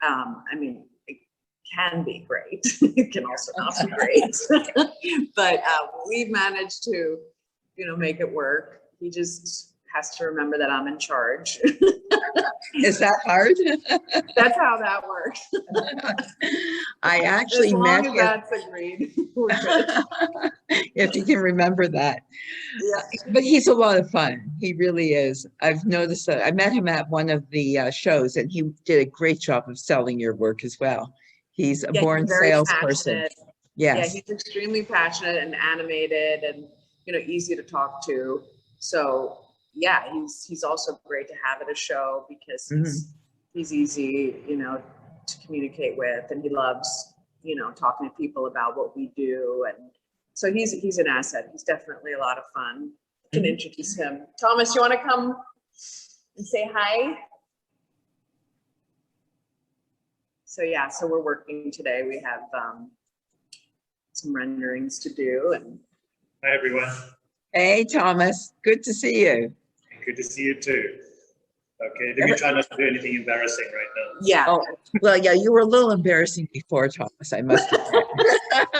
I mean, it can be great. It can also not be great. But we've managed to, you know, make it work. He just has to remember that I'm in charge. Is that hard? That's how that works. I actually As met long as him. that's agreed, we're good. If you can remember that. Yeah. But he's a lot of fun. He really is. I've noticed that. I met him at one of the shows, and he did a great job of selling your work as well. He's a Yeah, born he's very salesperson. passionate. Yeah, Yes. he's extremely passionate and animated and, you know, easy to talk to. So yeah, he's also great to have at a show because he's easy, you know, to communicate with, and he loves, you know, talking to people about what we do. And so he's an asset. He's definitely a lot of fun. I can introduce him. Thomas, you want to come and say hi? So yeah, so we're working today. We have some renderings to do. And hi everyone. Hey, Thomas. Good to see you. Good to see you too. Okay, let me try not to do anything embarrassing right now. yeah, Oh, well, yeah, you were a little embarrassing before, Thomas, I must admit.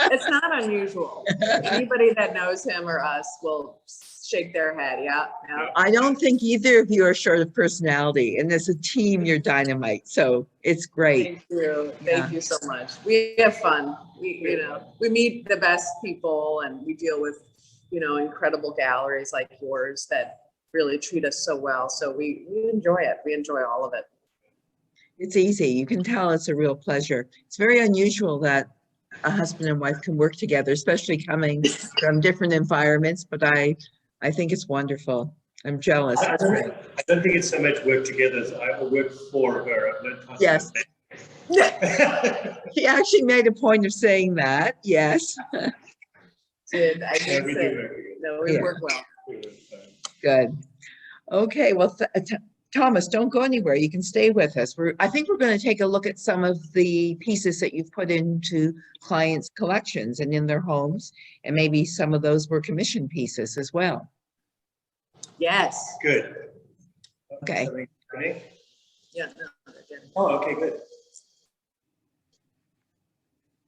it's not unusual. Anybody that knows him or us will shake their head. Yeah, yeah. I don't think either of you are short of personality, and as a team, you're dynamite. So it's great. Thank you. Yeah. Thank you so much. We have fun. You know, we meet the best people, and we deal with, you know, incredible galleries like yours that really treat us so well. So we enjoy it. We enjoy all of it. It's easy. You can tell it's a real pleasure. It's very unusual that a husband and wife can work together, especially coming from different environments, but I think it's wonderful. I'm jealous. I don't think it's so much work together as I work for her. I've learned how to Yes. He actually made a point of saying that. Yes. I did say, no, we Yeah. work well. Good. Okay. Well, Thomas, don't go anywhere. You can stay with us. I think we're going to take a look at some of the pieces that you've put into clients' collections and in their homes, and maybe some of those were commission pieces as well. Yes. Good. Okay. Ready? Yeah. No, again. Oh, okay, good.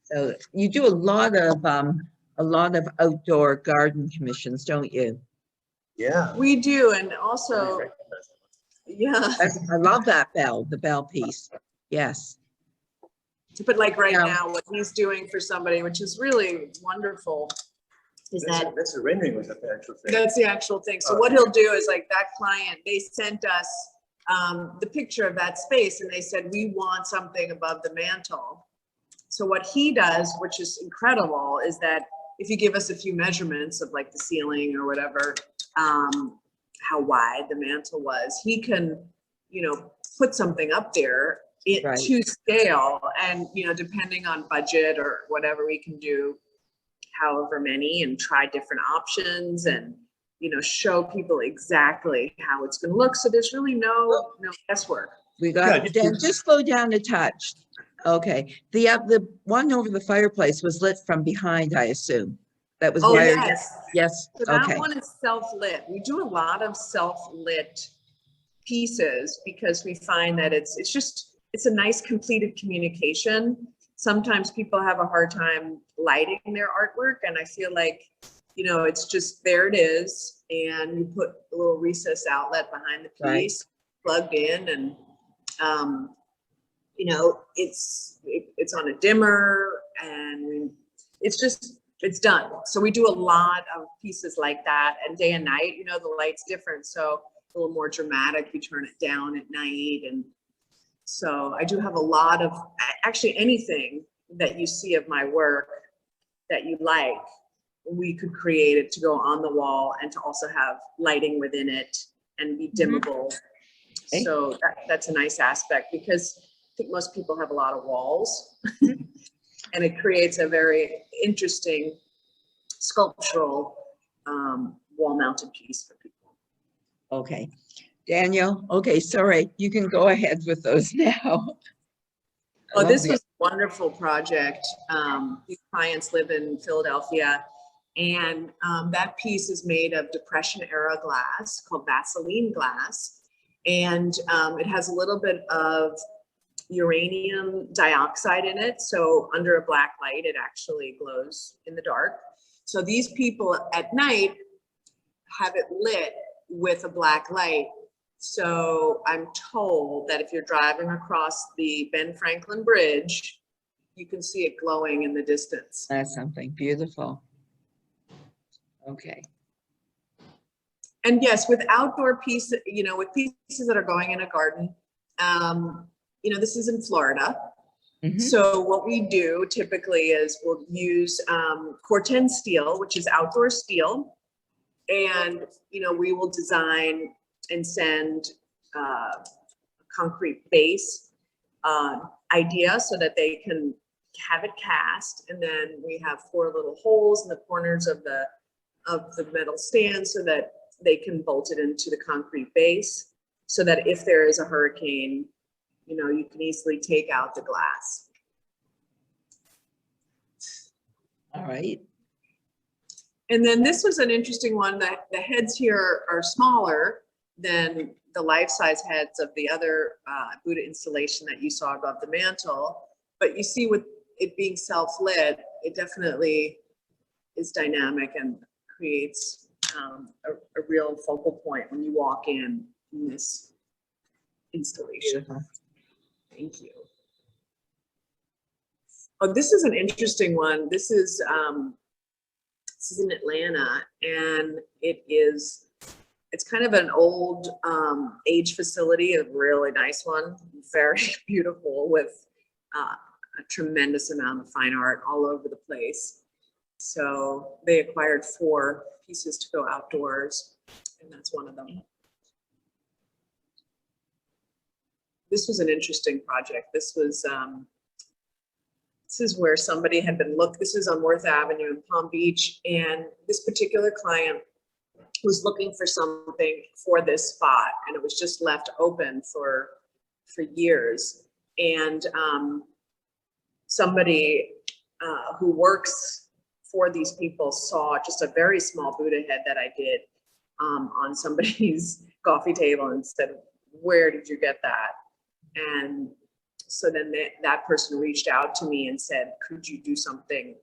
So you do a lot of a lot of outdoor garden commissions, don't you? Yeah. We do, and also, yeah, I love that bell, the bell piece. Yes. but like right Yeah. now, what he's doing for somebody, which is really wonderful, is that That's a rendering with the actual thing. that's the actual thing. So Oh. what he'll do is like that client, they sent us the picture of that space and they said, we want something above the mantle. So what he does, which is incredible, is that if you give us a few measurements of like the ceiling or whatever, how wide the mantle was, he can, you know, put something up there Right. to scale, and, you know, depending on budget or whatever, we can do however many and try different options and, you know, show people exactly how it's going to look. So there's really no guesswork. We got, Yeah, Dan, just slow down a touch. Okay. The one over the fireplace was lit from behind, I assume. That was Oh, wired. yes. Yes. So that Okay. one is self-lit. We do a lot of self-lit pieces because we find that it's a nice completed communication. Sometimes people have a hard time lighting their artwork, and I feel like, you know, it's just, there it is, and you put a little recessed outlet behind the Right. piece, plugged in, and you know, it's on a dimmer, and it's done. So we do a lot of pieces like that, and day and night, you know, the light's different, so a little more dramatic. We turn it down at night, and so I do have a lot of, actually anything that you see of my work that you like, we could create it to go on the wall and to also have lighting within it and be dimmable. Okay. So that's a nice aspect, because I think most people have a lot of walls and it creates a very interesting sculptural wall mounted piece for people. Okay. Daniel, okay, sorry, you can go ahead with those now. Oh, this was a wonderful project. These clients live in Philadelphia, and that piece is made of Depression era glass called Vaseline glass. And it has a little bit of uranium dioxide in it. So under a black light, it actually glows in the dark. So these people at night have it lit with a black light. So I'm told that if you're driving across the Ben Franklin Bridge, you can see it glowing in the distance. That's something beautiful. Okay. And yes, with outdoor pieces, you know, with pieces that are going in a garden, you know, this is in Florida. Mhm. So what we do typically is we'll use Corten steel, which is outdoor steel. And, you know, we will design and send a concrete base idea so that they can have it cast. And then we have 4 little holes in the corners of the metal stand so that they can bolt it into the concrete base, so that if there is a hurricane, you know, you can easily take out the glass. All right. And then this was an interesting one. That the heads here are smaller than the life-size heads of the other Buddha installation that you saw above the mantle. But you see, with it being self-lit, it definitely is dynamic and creates a real focal point when you walk in this installation. Beautiful. Thank you. Oh, this is an interesting one. This is in Atlanta, and it's kind of an old age facility, a really nice one, very beautiful, with a tremendous amount of fine art all over the place. So they acquired 4 pieces to go outdoors, and that's one of them. This was an interesting project. This was this is where somebody had been this is on Worth Avenue in Palm Beach, and this particular client was looking for something for this spot, and it was just left open for years. And somebody who works for these people saw just a very small Buddha head that I did on somebody's coffee table and said, "Where did you get that?" And so then that person reached out to me and said, "Could you do something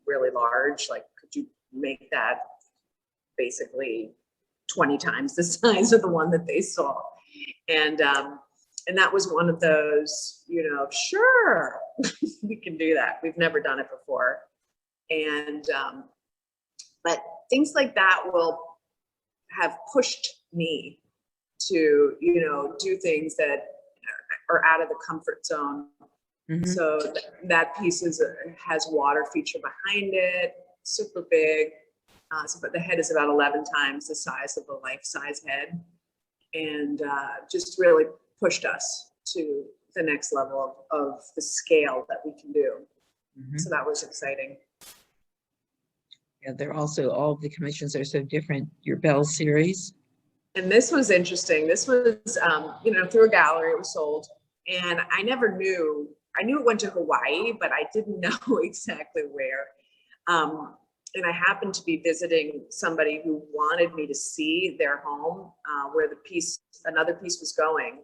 really large? Like, make that basically 20 times the size of the one that they saw. And that was one of those, sure, we can do that. We've never done it before. And, but things like that will have pushed me to, do things that are out of the comfort zone. So that piece has water feature behind it, super big. But the head is about 11 times the size of a life-size head, and just really pushed us to the next level of the scale that we can do. So that was exciting. Yeah, they're also, all of the commissions are so different. Your Bell series. And this was interesting. This was, through a gallery, it was sold. And I never knew, I knew it went to Hawaii, but I didn't know exactly where. And I happened to be visiting somebody who wanted me to see their home, where another piece was going.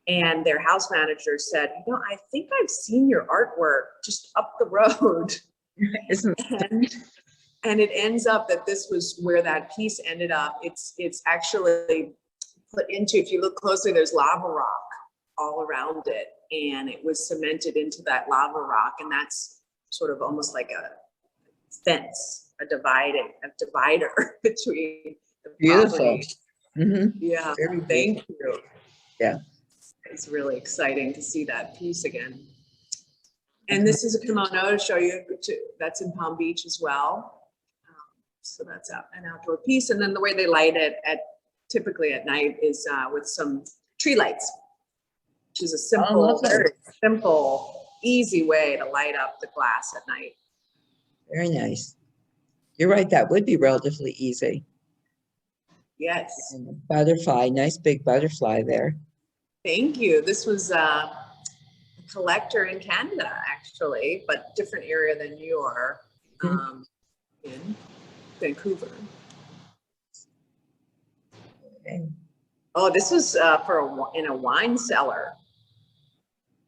And their house manager said, I think I've seen your artwork just up the road. And it ends up that this was where that piece ended up. It's actually put into, if you look closely, there's lava rock all around it. And it was cemented into that lava rock. And that's sort of almost like a fence, a divider between the Beautiful. property. Yeah, Very thank you. Yeah. It's really exciting to see that piece again. And this is a kimono to show you, that's in Palm Beach as well. So that's an outdoor piece. And then the way they light it typically at night is with some tree lights, which is a simple, very simple, easy way to light up the glass at night. Very nice. You're right, that would be relatively easy. Yes. And the butterfly, nice big butterfly there. Thank you. This was a collector in Canada, actually, but different area than you are, in Vancouver. Okay. Oh, this was in a wine cellar.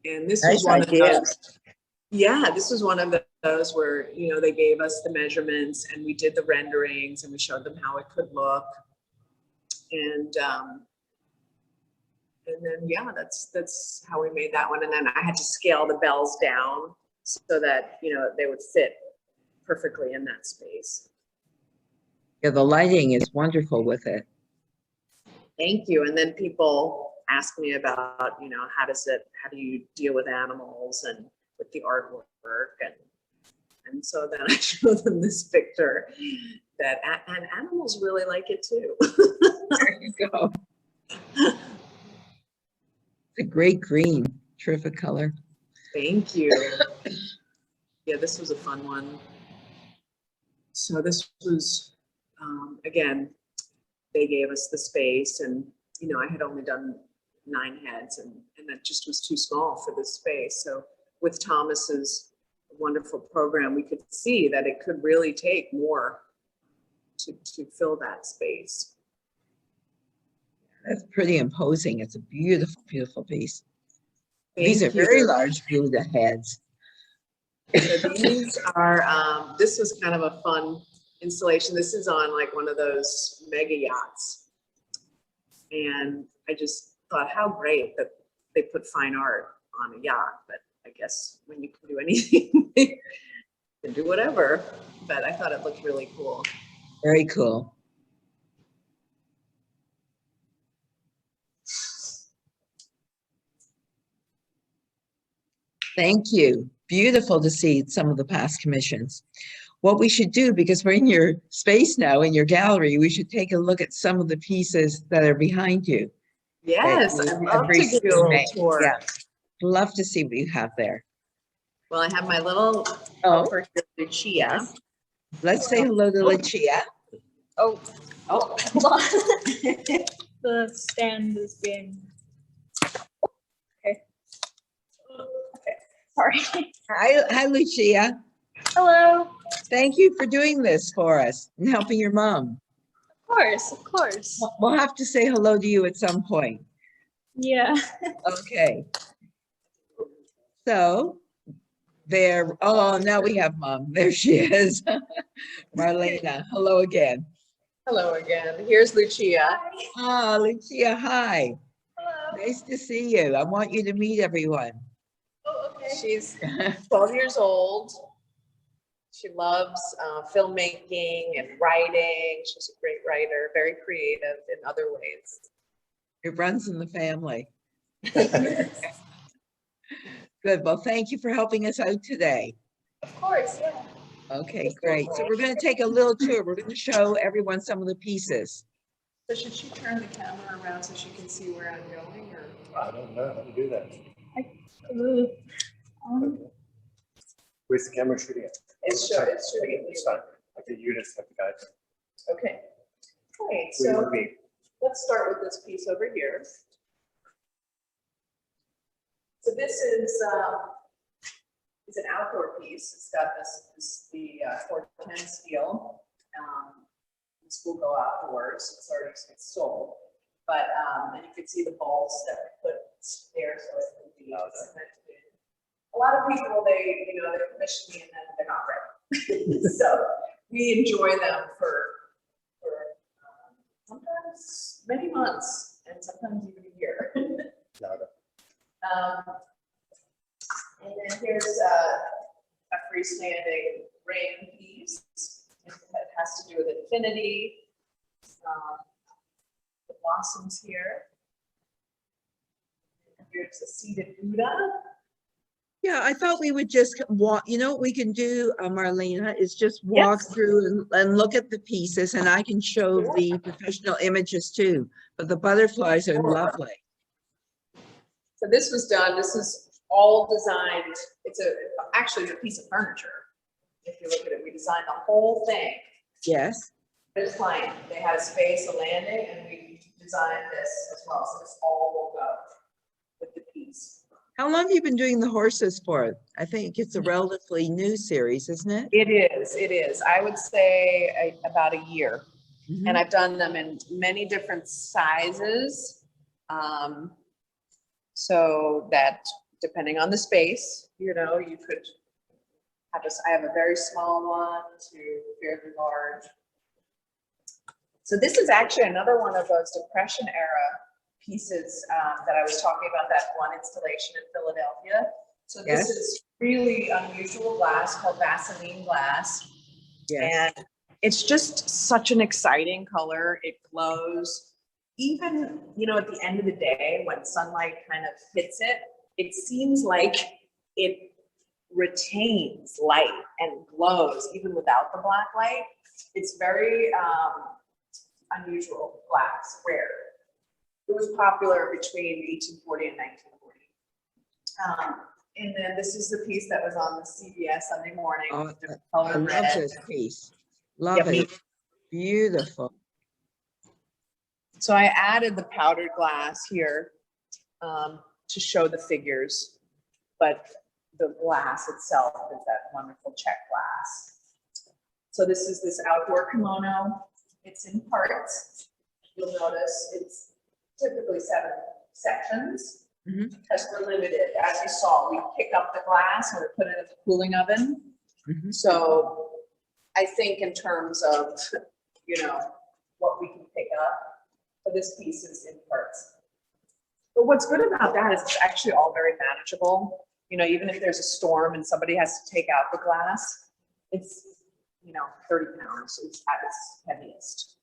And this Nice was one idea. of those. Yeah, this was one of those where, they gave us the measurements and we did the renderings and we showed them how it could look. And then, yeah, that's how we made that one. And then I had to scale the bells down so that, they would fit perfectly in that space. Yeah, the lighting is wonderful with it. Thank you. And then people ask me about, how do you deal with animals and with the artwork? And so then I show them this picture and animals really like it too. There you go. It's a great green, terrific color. Thank you. Yeah, this was a fun one. So this was, again, they gave us the space and, I had only done 9 heads and that just was too small for this space. So with Thomas's wonderful program, we could see that it could really take more to fill that space. That's pretty imposing. It's a beautiful, beautiful piece. Thank These are you. very large Buddha heads. So these are, this was kind of a fun installation. This is on like one of those mega yachts. And I just thought how great that they put fine art on a yacht, but I guess when you can do anything, you can do whatever. But I thought it looked really cool. Very cool. Thank you. Beautiful to see some of the past commissions. What we should do, because we're in your space now, in your gallery, we should take a look at some of the pieces that are behind you. Yes, I'd love to give you a little tour. Yeah, love to see what you have there. Well, I have my little helper here, Lucia. Let's say hello to Lucia. Oh, hold on. The stand is being. Okay. Sorry. Hi, Lucia. Hello. Thank you for doing this for us and helping your mom. Of course, of course. We'll have to say hello to you at some point. Yeah. Okay. So There, oh, now we have Mom. There she is. Marlena, hello again. Hello again. Here's Lucia. Oh, Lucia, hi. Hello. Nice to see you. I want you to meet everyone. Oh, okay. She's 12 years old. She loves filmmaking and writing. She's a great writer, very creative in other ways. It runs in the family. Good. Well, thank you for helping us out today. Of course, yeah. Okay, great. So we're going to take a little tour. We're going to show everyone some of the pieces. So should she turn the camera around so she can see where I'm going, or? I don't know how to do that. Where's the camera shooting at? It's shooting at It's you. fine. Okay, you just have the guide. Okay. All right, Where do you so want me? let's start with this piece over here. So this is an outdoor piece. It's got the 410 steel. This will go outdoors. It's already sold, but and you can see the balls that we put there, so it can be cemented. A lot of people, they commission me and then they're not ready. So we enjoy them for sometimes many months and sometimes even a year. And then here's a freestanding rain piece. It has to do with infinity. The blossoms here. Here's the seated Buddha. Yeah, I thought we would just walk, you know what we can do, Marlena, is just walk through and look at the pieces, and I can show the professional images too, but the butterflies are lovely. So this was done, this is all designed, it's actually a piece of furniture. If you look at it, we designed the whole thing. Yes. This client, they had a space, a landing, and we designed this as well, so this all will go with the piece. How long have you been doing the horses for? I think it's a relatively new series, isn't it? It is. I would say about a year. And I've done them in many different sizes. So that depending on the space, you could have I have a very small one to fairly large. So this is actually another one of those Depression era pieces that I was talking about, that one installation in Philadelphia. So this is really unusual glass called Vaseline glass. And it's just such an exciting color. It glows. Even, at the end of the day, when sunlight kind of hits it, it seems like it retains light and glows even without the black light. It's very unusual glass, rare. It was popular between 1840 and 1940. And then this is the piece that was on the CBS Sunday Morning. Oh, color I love red. this piece. Love it. Beautiful. So I added the powdered glass here to show the figures, but the glass itself is that wonderful check glass. So this is this outdoor kimono. It's in parts. You'll notice it's typically 7 sections, because we're limited. As you saw, we pick up the glass and we put it in the cooling oven. So I think in terms of, what we can pick up, so this piece is in parts. But what's good about that is it's actually all very manageable. Even if there's a storm and somebody has to take out the glass, it's, 30 pounds, so it's at its heaviest.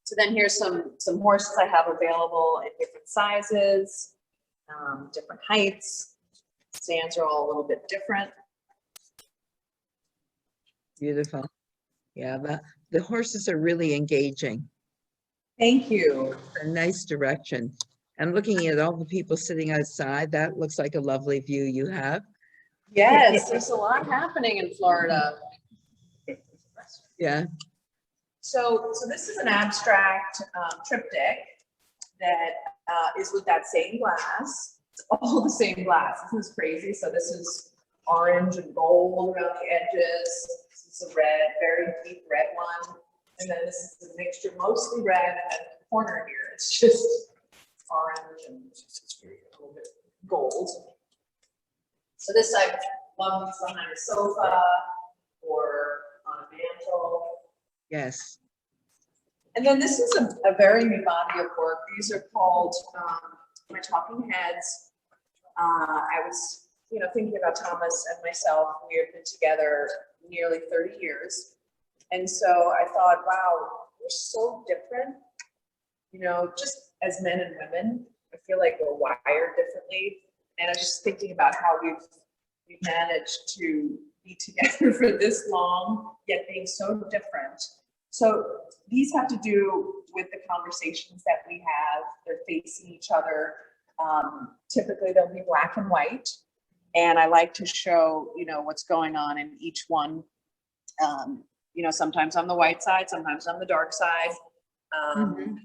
So then here's some horses I have available in different sizes, different heights. Stands are all a little bit different. Beautiful. Yeah, the horses are really engaging. Thank you. A nice direction. And looking at all the people sitting outside, that looks like a lovely view you have. Yes, there's a lot happening in Florida. Yeah. So this is an abstract triptych that is with that same glass. It's all the same glass. This is crazy. So this is orange and gold around the edges. This is a red, very deep red one. And then this is a mixture, mostly red, and the corner here, it's just orange and a little bit gold. So this I've love these behind a sofa or on a mantle. Yes. And then this is a very new body of work. These are called my talking heads. I was, thinking about Thomas and myself. We have been together nearly 30 years. And so I thought, wow, we're so different, just as men and women. I feel like we're wired differently. And I was just thinking about how we've managed to be together for this long, yet being so different. So these have to do with the conversations that we have. They're facing each other. Typically they'll be black and white. And I like to show, what's going on in each one. Sometimes on the white side, sometimes on the dark side.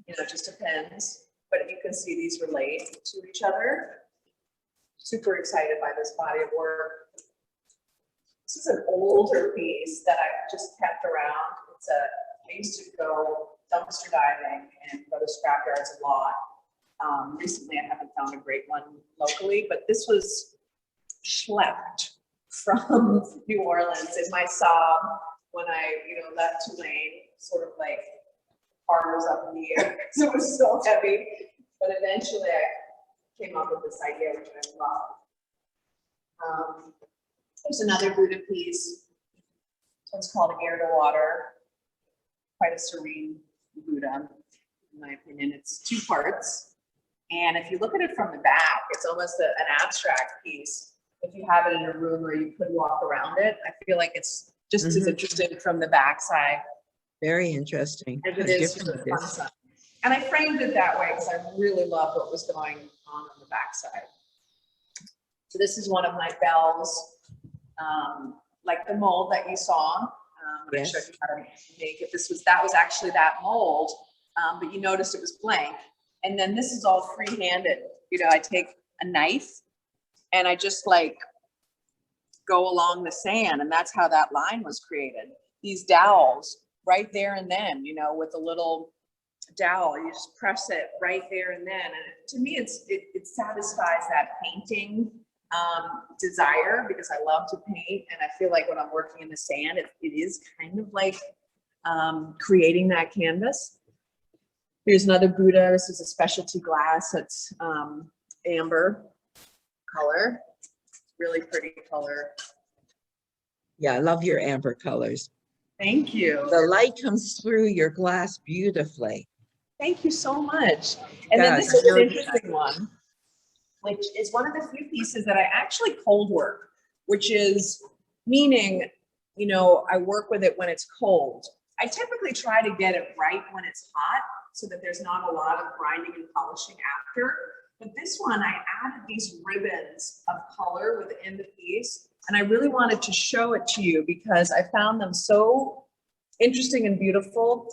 It just depends. But you can see these relate to each other. Super excited by this body of work. This is an older piece that I just kept around. I used to go dumpster diving and go to scrapyards a lot. Recently, I haven't found a great one locally, but this was schlepped from New Orleans in my Saab when I, left Tulane, sort of like arms up in the air. So it was so heavy, but eventually I came up with this idea, which I love. There's another Buddha piece. This one's called Air to Water. Quite a serene Buddha, in my opinion. It's 2 parts. And if you look at it from the back, it's almost an abstract piece. If you have it in a room where you could walk around it, I feel like it's just as interesting from the back side. Very interesting. As it is from the front side. And I framed it that way because I really loved what was going on the back side. So this is one of my bells, like the mold that you saw. When I showed you how to make it. That was actually that mold, but you noticed it was blank. And then this is all free-handed. I take a knife and I just go along the sand, and that's how that line was created. These dowels right there and then, with a little dowel, you just press it right there and then. And to me, it satisfies that painting desire, because I love to paint, and I feel like when I'm working in the sand, it is kind of like creating that canvas. Here's another Buddha. This is a specialty glass. It's amber color. Really pretty color. Yeah, I love your amber colors. Thank you. The light comes through your glass beautifully. Thank you so much. And then this is an interesting one, which is one of the few pieces that I actually cold work, which is meaning, I work with it when it's cold. I typically try to get it right when it's hot so that there's not a lot of grinding and polishing after. But this one, I added these ribbons of color within the piece, and I really wanted to show it to you because I found them so interesting and beautiful.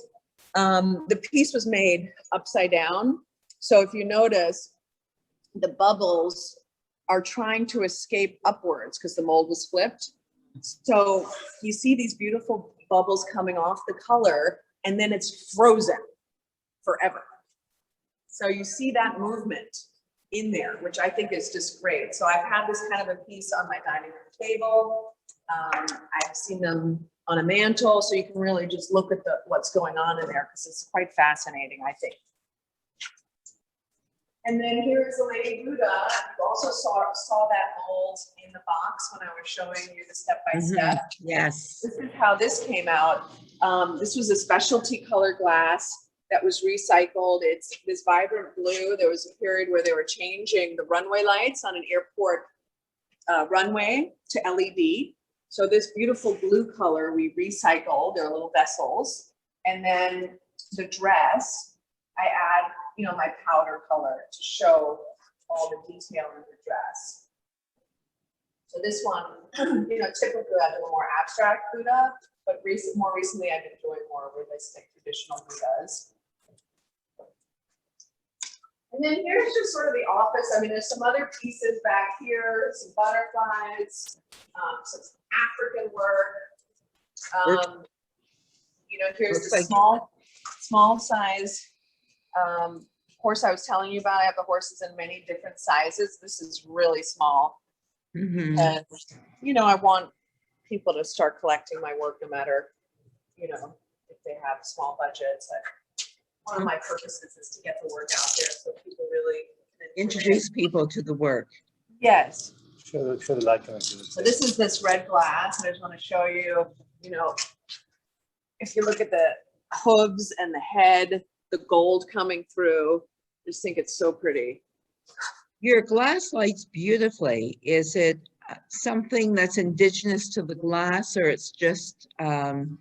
The piece was made upside down. So if you notice, the bubbles are trying to escape upwards because the mold was flipped. So you see these beautiful bubbles coming off the color, and then it's frozen forever. So you see that movement in there, which I think is just great. So I've had this kind of a piece on my dining room table. I've seen them on a mantle, so you can really just look at what's going on in there, because it's quite fascinating, I think. And then here's the Lady Buddha. You also saw that mold in the box when I was showing you the step-by-step. Yes. This is how this came out. This was a specialty color glass that was recycled. It's this vibrant blue. There was a period where they were changing the runway lights on an airport runway to LED. So this beautiful blue color we recycled. They're little vessels. And then the dress, I add, my powder color to show all the detail in the dress. So this one, typically I do a more abstract Buddha, but more recently I've been doing more realistic traditional Buddhas. And then here's just sort of the office. I mean, there's some other pieces back here, some butterflies, some African work. Here's the small size horse I was telling you about. I have the horses in many different sizes. This is really small. Mhm. And, I want people to start collecting my work no matter, if they have small budgets. One of my purposes is to get the word out there so people really can enjoy it. Introduce people to the work. Yes. Show the light coming through. So this is this red glass, and I just want to show you, if you look at the hooves and the head, the gold coming through, I just think it's so pretty. Your glass lights beautifully. Is it something that's indigenous to the glass, or it's just, do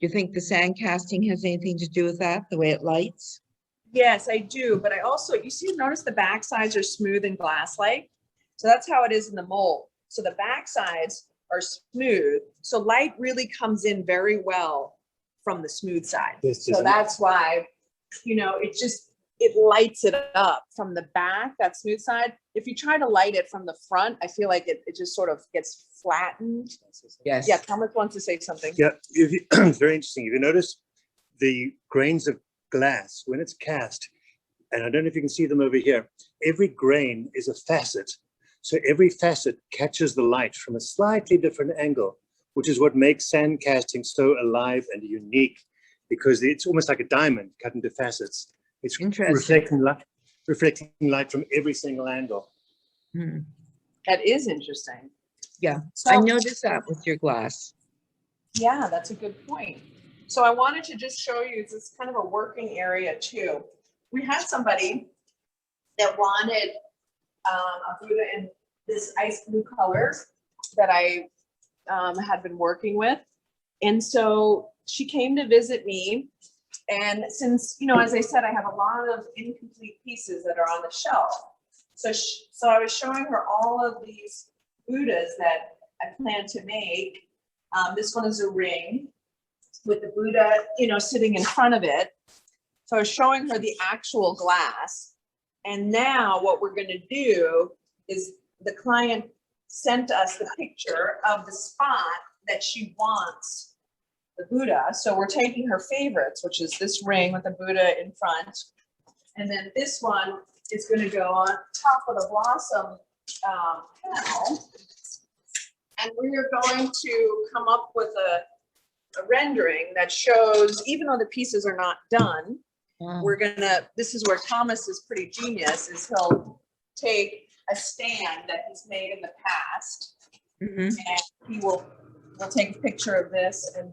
you think the sand casting has anything to do with that, the way it lights? Yes, I do, but I also, notice the back sides are smooth and glass-like. So that's how it is in the mold. So the back sides are smooth, so light really comes in very well from the smooth side. So that's why, it lights it up from the back, that smooth side. If you try to light it from the front, I feel like it just sort of gets flattened. Yes. Yeah, Thomas wants to say something. Yeah, it's very interesting. If you notice the grains of glass, when it's cast, and I don't know if you can see them over here, every grain is a facet. So every facet catches the light from a slightly different angle, which is what makes sand casting so alive and unique, because it's almost like a diamond cut into facets. It's reflecting light from every single angle. Hmm. That is interesting. Yeah, So- I noticed that with your glass. Yeah, that's a good point. So I wanted to just show you, it's kind of a working area too. We had somebody that wanted a Buddha in this ice blue color that I had been working with. And so she came to visit me. And since, as I said, I have a lot of incomplete pieces that are on the shelf. So I was showing her all of these Buddhas that I plan to make. This one is a ring with the Buddha, sitting in front of it. So I was showing her the actual glass. And now what we're going to do is the client sent us the picture of the spot that she wants the Buddha. So we're taking her favorites, which is this ring with the Buddha in front. And then this one is going to go on top of the blossom panel. And we are going to come up with a rendering that shows, even though the pieces are not done, we're gonna, this is where Thomas is pretty genius, is he'll take a stand that he's made in the past, Mhm. and we'll take a picture of this, and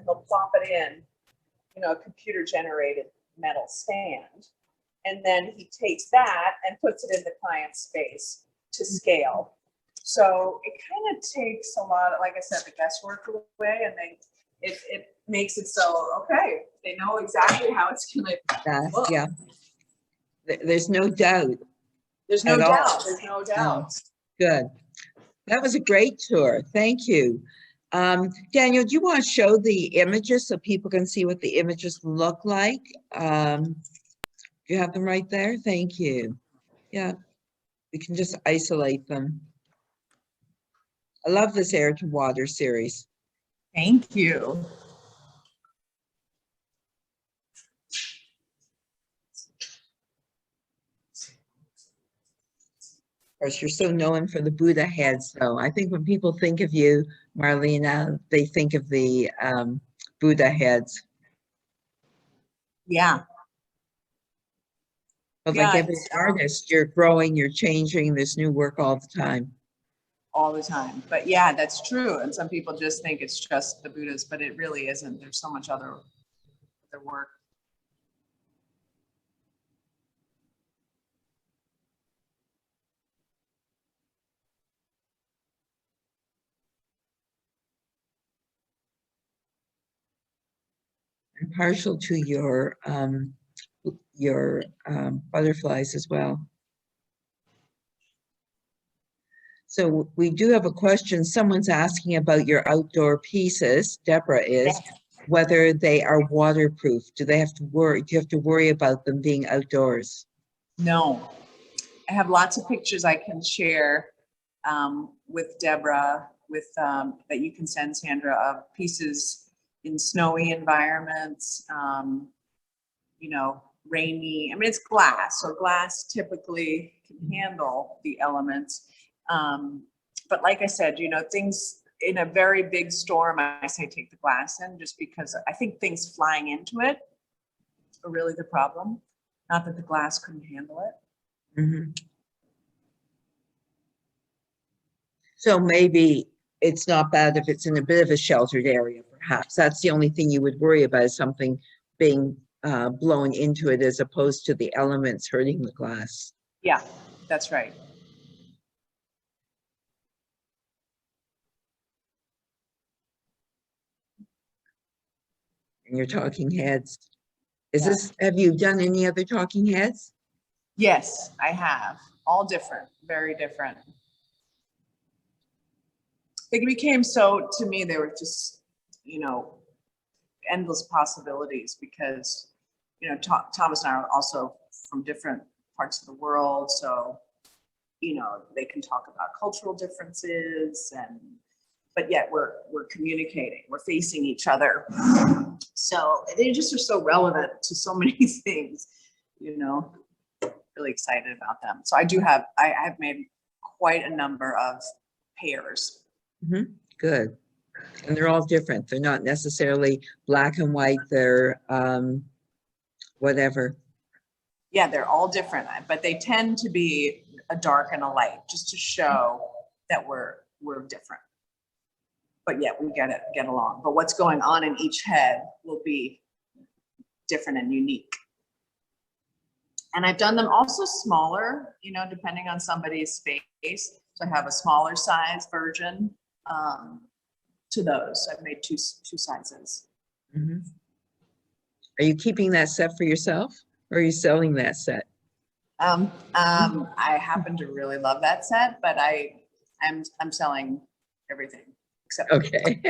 he'll plop it in, a computer generated metal stand. And then he takes that and puts it in the client's space to scale. So it kind of takes a lot of, like I said, the guesswork away, and then it makes it so, okay, they know exactly how it's gonna look. Yeah. There's no doubt. There's no at all. doubt, there's no doubt. Good. That was a great tour. Thank you. Daniel, do you want to show the images so people can see what the images look like? Do you have them right there? Thank you. Yeah, we can just isolate them. I love this Air to Water series. Thank you. Of course, you're so known for the Buddha heads, though. I think when people think of you, Marlena, they think of the Buddha heads. Yeah. But Yeah, like every it's, artist, you're growing, you're changing, there's new work all the time. all the time. But yeah, that's true. And some people just think it's just the Buddhas, but it really isn't. There's so much other work. I'm partial to your butterflies as well. So we do have a question. Someone's asking about your outdoor pieces, Deborah is, whether they are waterproof. Do you have to worry about them being outdoors? No, I have lots of pictures I can share with Deborah, that you can send Sandra, of pieces in snowy environments, rainy. I mean, it's glass, so glass typically can handle the elements. but like I said, you know, things in a very big storm, I say take the glass in, just because I think things flying into it are really the problem. Not that the glass couldn't handle it. Mhm. So maybe it's not bad if it's in a bit of a sheltered area, perhaps. That's the only thing you would worry about, is something being blown into it as opposed to the elements hurting the glass. Yeah, that's right. And your talking heads. Is Yeah. this, have you done any other talking heads? Yes, I have. All different, very different. They became so, to me, they were just, you know, endless possibilities because, you know, Thomas and I are also from different parts of the world. So, you know, they can talk about cultural differences but yet we're communicating, we're facing each other. So they just are so relevant to so many things, you know, really excited about them. So I've made quite a number of pairs. Mm-hmm. Good. And they're all different. They're not necessarily black and white. They're whatever. Yeah, they're all different, but they tend to be a dark and a light, just to show that we're different. But yet we get along. But what's going on in each head will be different and unique. And I've done them also smaller, you know, depending on somebody's space. So I have a smaller size version to those. I've made two sizes. Mm-hmm. Are you keeping that set for yourself, or are you selling that set? I happen to really love that set, but I'm selling everything except Okay.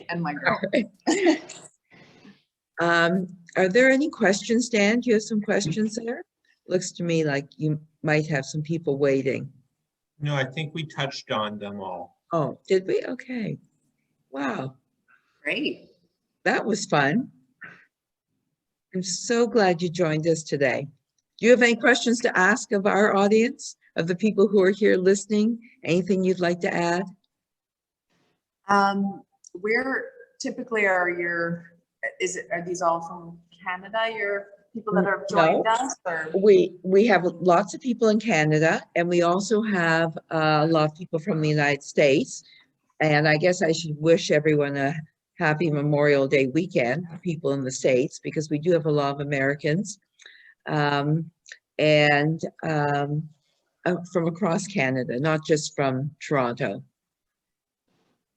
and my girl. Right. Are there any questions, Dan? Do you have some questions there? Looks to me like you might have some people waiting. No, I think we touched on them all. Oh, did we? Okay. Wow. Great. That was fun. I'm so glad you joined us today. Do you have any questions to ask of our audience, of the people who are here listening? Anything you'd like to add? Where typically are these all from Canada, your people that have joined us? Or? We have lots of people in Canada, and we also have a lot of people from the United States. And I guess I should wish everyone a happy Memorial Day weekend, people in the States, because we do have a lot of Americans from across Canada, not just from Toronto.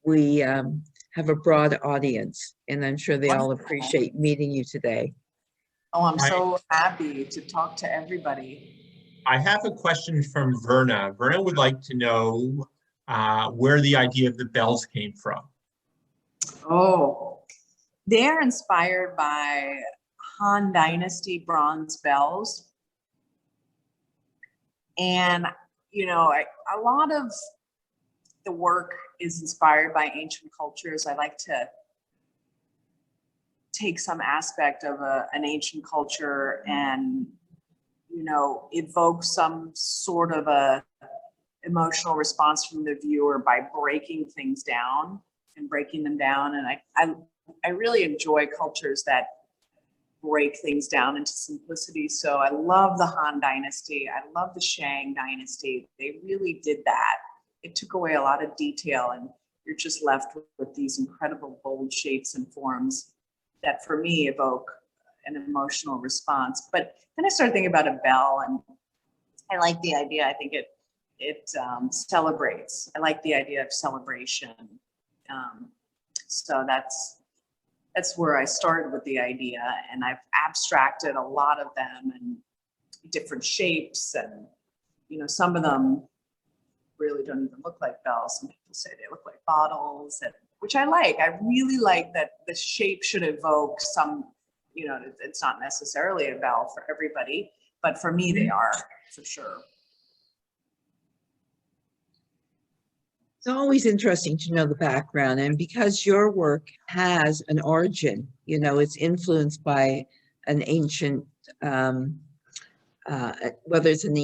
We have a broad audience, and I'm sure they all appreciate meeting you today. Oh, I'm so happy to talk to everybody. I have a question from Verna. Verna would like to know where the idea of the bells came from. Oh, they're inspired by Han Dynasty bronze bells. And, you know, a lot of the work is inspired by ancient cultures. I like to take some aspect of an ancient culture and, you know, evoke some sort of a emotional response from the viewer by breaking things down and breaking them down. And I really enjoy cultures that break things down into simplicity. So I love the Han Dynasty. I love the Shang Dynasty. They really did that. It took away a lot of detail, and you're just left with these incredible bold shapes and forms that for me evoke an emotional response. But then I started thinking about a bell, and I like the idea. I think it celebrates. I like the idea of celebration. So that's where I started with the idea, and I've abstracted a lot of them and different shapes, and you know, some of them really don't even look like bells. Some people say they look like bottles, which I like. I really like that the shape should evoke some, you know, it's not necessarily a bell for everybody, but for me they are, for sure. It's always interesting to know the background, and because your work has an origin, you know, it's influenced by an ancient whether it's an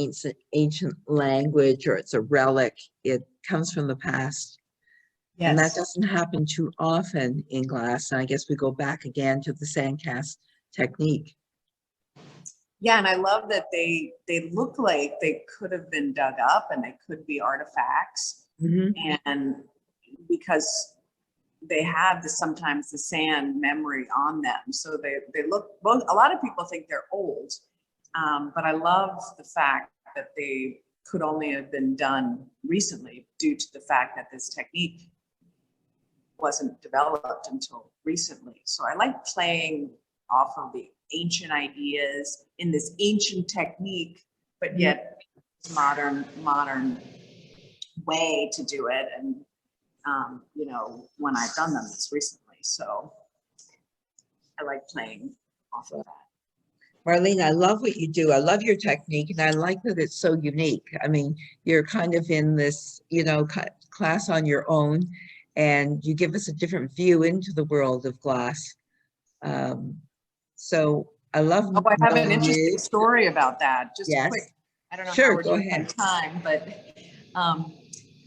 ancient language or it's a relic, it comes from the past. And that doesn't happen too often in glass. And I guess we go back again to the sandcast technique. Yeah, and I love that they look like they could have been dug up and they could be artifacts. And because they have sometimes the sand memory on them. So they look, both, a lot of people think they're old, but I love the fact that they could only have been done recently due to the fact that this technique wasn't developed until recently. So I like playing off of the ancient ideas in this ancient technique, but yet modern way to do it. And you know, when I've done them, it's recently. So I like playing off of that. Marlene, I love what you do. I love your technique, and I like that it's so unique. I mean, you're kind of in this, you know, class on your own, and you give us a different view into the world of glass. So I love. Oh, I have an interesting story about that. Just quick. I don't know how we're doing on time, but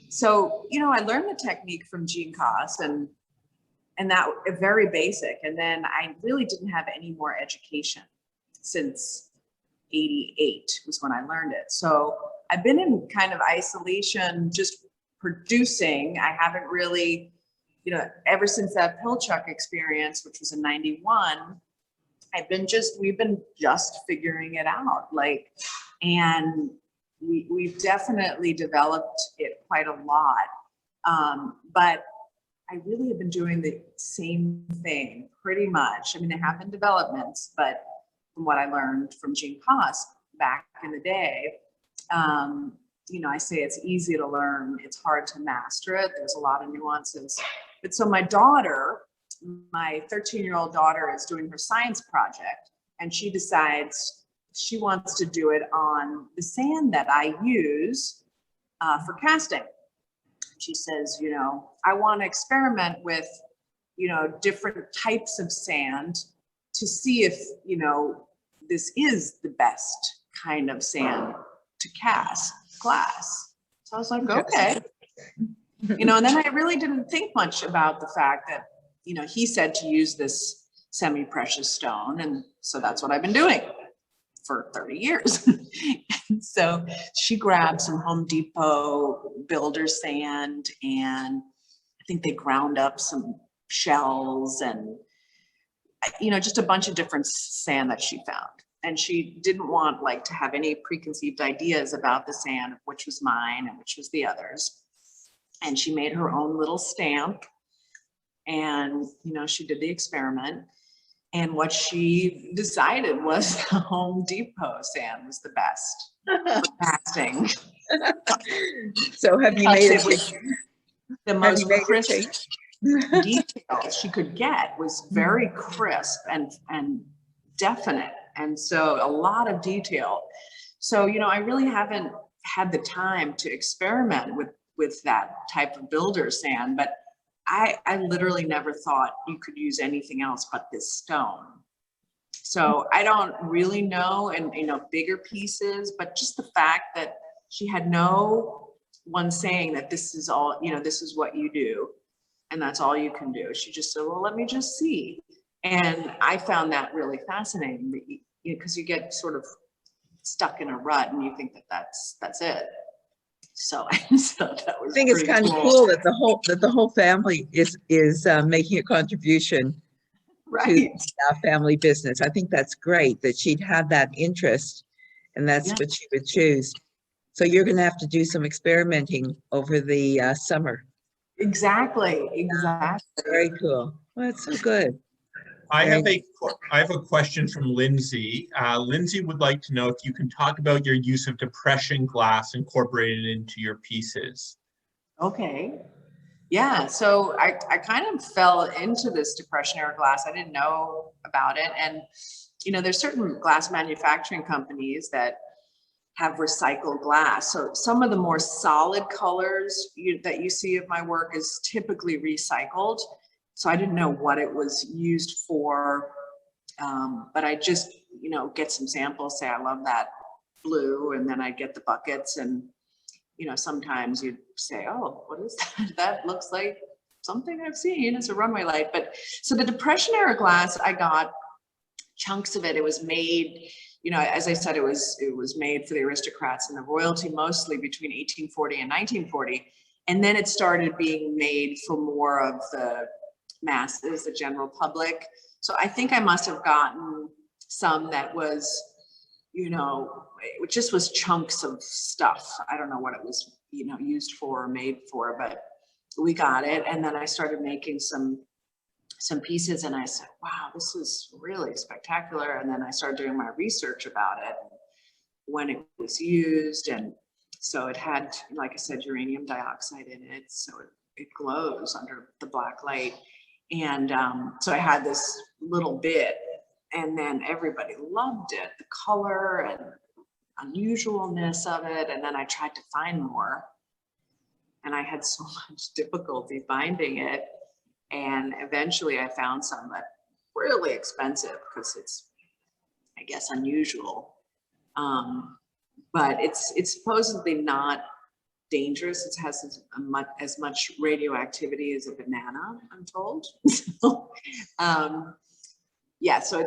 so, you know, I learned the technique from Jean Koss, and that very basic. And then I really didn't have any more education since '88 was when I learned it. So I've been in kind of isolation, just producing. I haven't really, you know, ever since that Pilchuck experience, which was in '91, we've been just figuring it out. Like, and we've definitely developed it quite a lot. But I really have been doing the same thing pretty much. I mean, there have been developments, but from what I learned from Jean Koss back in the day, you know, I say it's easy to learn, it's hard to master it. There's a lot of nuances. But so my daughter, my 13-year-old daughter, is doing her science project, and she decides she wants to do it on the sand that I use for casting. She says, you know, I want to experiment with, you know, different types of sand to see if, you know, this is the best kind of sand to cast glass. So I was like, okay. You know, and then I really didn't think much about the fact that, you know, he said to use this semi-precious stone. And so that's what I've been doing for 30 years. And so she grabbed some Home Depot builder sand, and I think they ground up some shells and, you know, just a bunch of different sand that she found. And she didn't want like to have any preconceived ideas about the sand, which was mine and which was the others. And she made her own little stamp, and, you know, she did the experiment. And what she decided was the Home Depot sand was the best for casting. So have you made it? The most crisp detail she could get was very crisp and definite. And so a lot of detail. So, you know, I really haven't had the time to experiment with that type of builder sand, but I literally never thought you could use anything else but this stone. So I don't really know, and, you know, bigger pieces, but just the fact that she had no one saying that this is all, you know, this is what you do, and that's all you can do. She just said, well, let me just see. And I found that really fascinating, because you get sort of stuck in a rut and you think that that's it. So I just thought that was. I think it's kind of cool that the whole family is making a contribution to our family business. I think that's great that she'd have that interest, and that's what she would choose. So you're going to have to do some experimenting over the summer. Exactly. Very cool. Well, that's so good. I have a question from Lindsay. Lindsay would like to know if you can talk about your use of depression glass incorporated into your pieces. Okay. Yeah, so I kind of fell into this depression era glass. I didn't know about it. And, you know, there's certain glass manufacturing companies that have recycled glass. So some of the more solid colors that you see of my work is typically recycled. So I didn't know what it was used for, but I just, you know, get some samples, say, I love that blue, and then I'd get the buckets, and sometimes you'd say, oh, what is that? That looks like something I've seen. It's a runway light. But so the Depression era glass, I got chunks of it. It was made, as I said, it was made for the aristocrats and the royalty, mostly between 1840 and 1940. And then it started being made for more of the masses, the general public. So I think I must have gotten some that was, it just was chunks of stuff. I don't know what it was, used for or made for, but we got it. And then I started making some pieces, and I said, wow, this is really spectacular. And then I started doing my research about it, when it was used. And so it had, like I said, uranium dioxide in it. So it glows under the black light. And so I had this little bit, and then everybody loved it, the color and unusualness of it. And then I tried to find more, and I had so much difficulty finding it. And eventually I found some that really expensive, because it's, I guess, unusual. But it's supposedly not dangerous. It has as much radioactivity as a banana, I'm told. So, yeah, so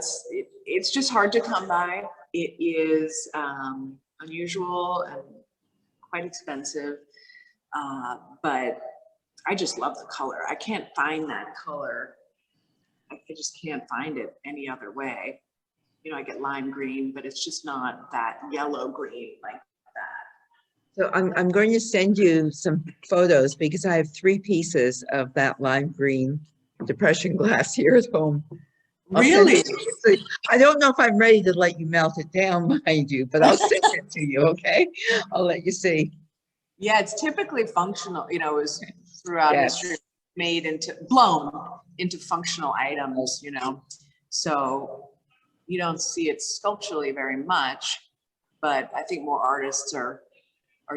it's just hard to come by. It is unusual and quite expensive, but I just love the color. I can't find that color. I just can't find it any other way. I get lime green, but it's just not that yellow green like that. So I'm going to send you some photos, because I have 3 pieces of that lime green Depression glass here at home. Really? I don't know if I'm ready to let you melt it down, mind you, but I'll send it to you, okay? I'll let you see. Yeah, it's typically functional, it was throughout history blown into functional items, so you don't see it sculpturally very much, but I think more artists are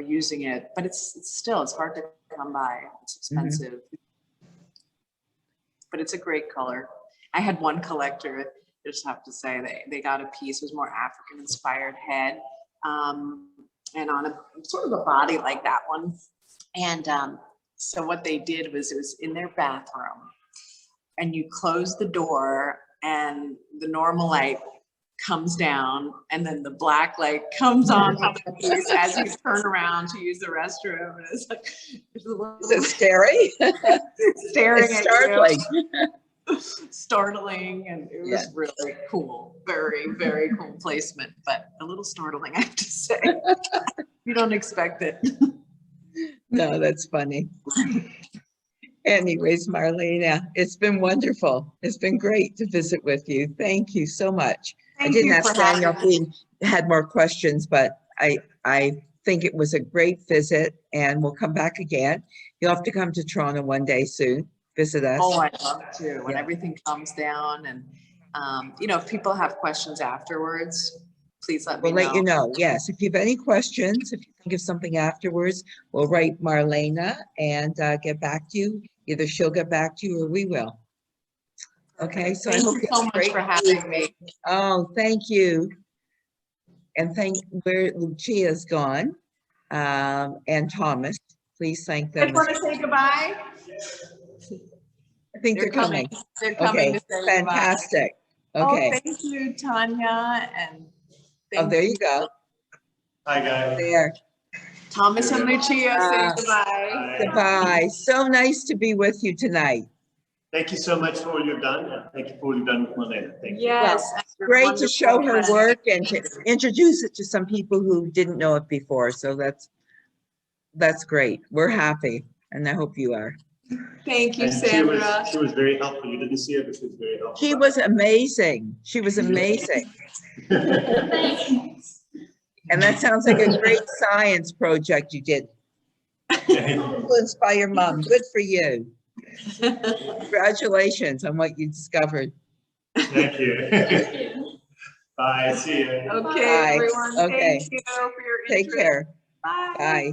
using it, but it's hard to come by. It's expensive, but it's a great color. I had one collector, I just have to say, they got a piece, it was more African inspired head, and on a sort of a body like that one. And so what they did was, it was in their bathroom, and you close the door, and the normal light comes down, and then the black light comes on top of the piece as you turn around to use the restroom. And it's like, it's a little Is it scary? staring It's at startling. you. Startling, and it was really cool. Very, very cool placement, but a little startling, I have to say. You don't expect it. No, that's funny. Anyways, Marlena, it's been wonderful. It's been great to visit with you. Thank you so much. I didn't ask Daniel if he had more questions, but I think it was a great visit, and we'll come back again. You'll have to come to Toronto one day soon, visit us. Oh, I'd love to, when everything calms down. And, if people have questions afterwards, please let me know. We'll let you know. Yes, if you have any questions, if you think of something afterwards, we'll write Marlena and get back to you. Either she'll get back to you or we will. Okay, so Thank I hope you you so have a much great for having week. me. Oh, thank you. And thank where Lucia's gone, and Thomas. Please thank them. I want to say goodbye. I think they're coming. They're coming Okay, to say fantastic. goodbye. Okay. Oh, thank you, Tanya, and Oh, there you go. Hi, guys. There. Thomas and Lucia say goodbye. Goodbye. So nice to be with you tonight. Thank you so much for all you've done. And thank you for all you've done with Marlena. Thank you. Yes. Well, great to show her work and to introduce it to some people who didn't know it before. So that's great. We're happy, and I hope you are. Thank you, And Sandra. she was very helpful. You didn't see her, but she was very helpful. She was amazing. She was amazing. And that sounds like a great science project you did. Influenced by your mom. Good for you. Congratulations on what you discovered. Thank you. Bye. See you. Okay, Bye. everyone. Okay. Thank you for your Take interest. care. Bye. Bye.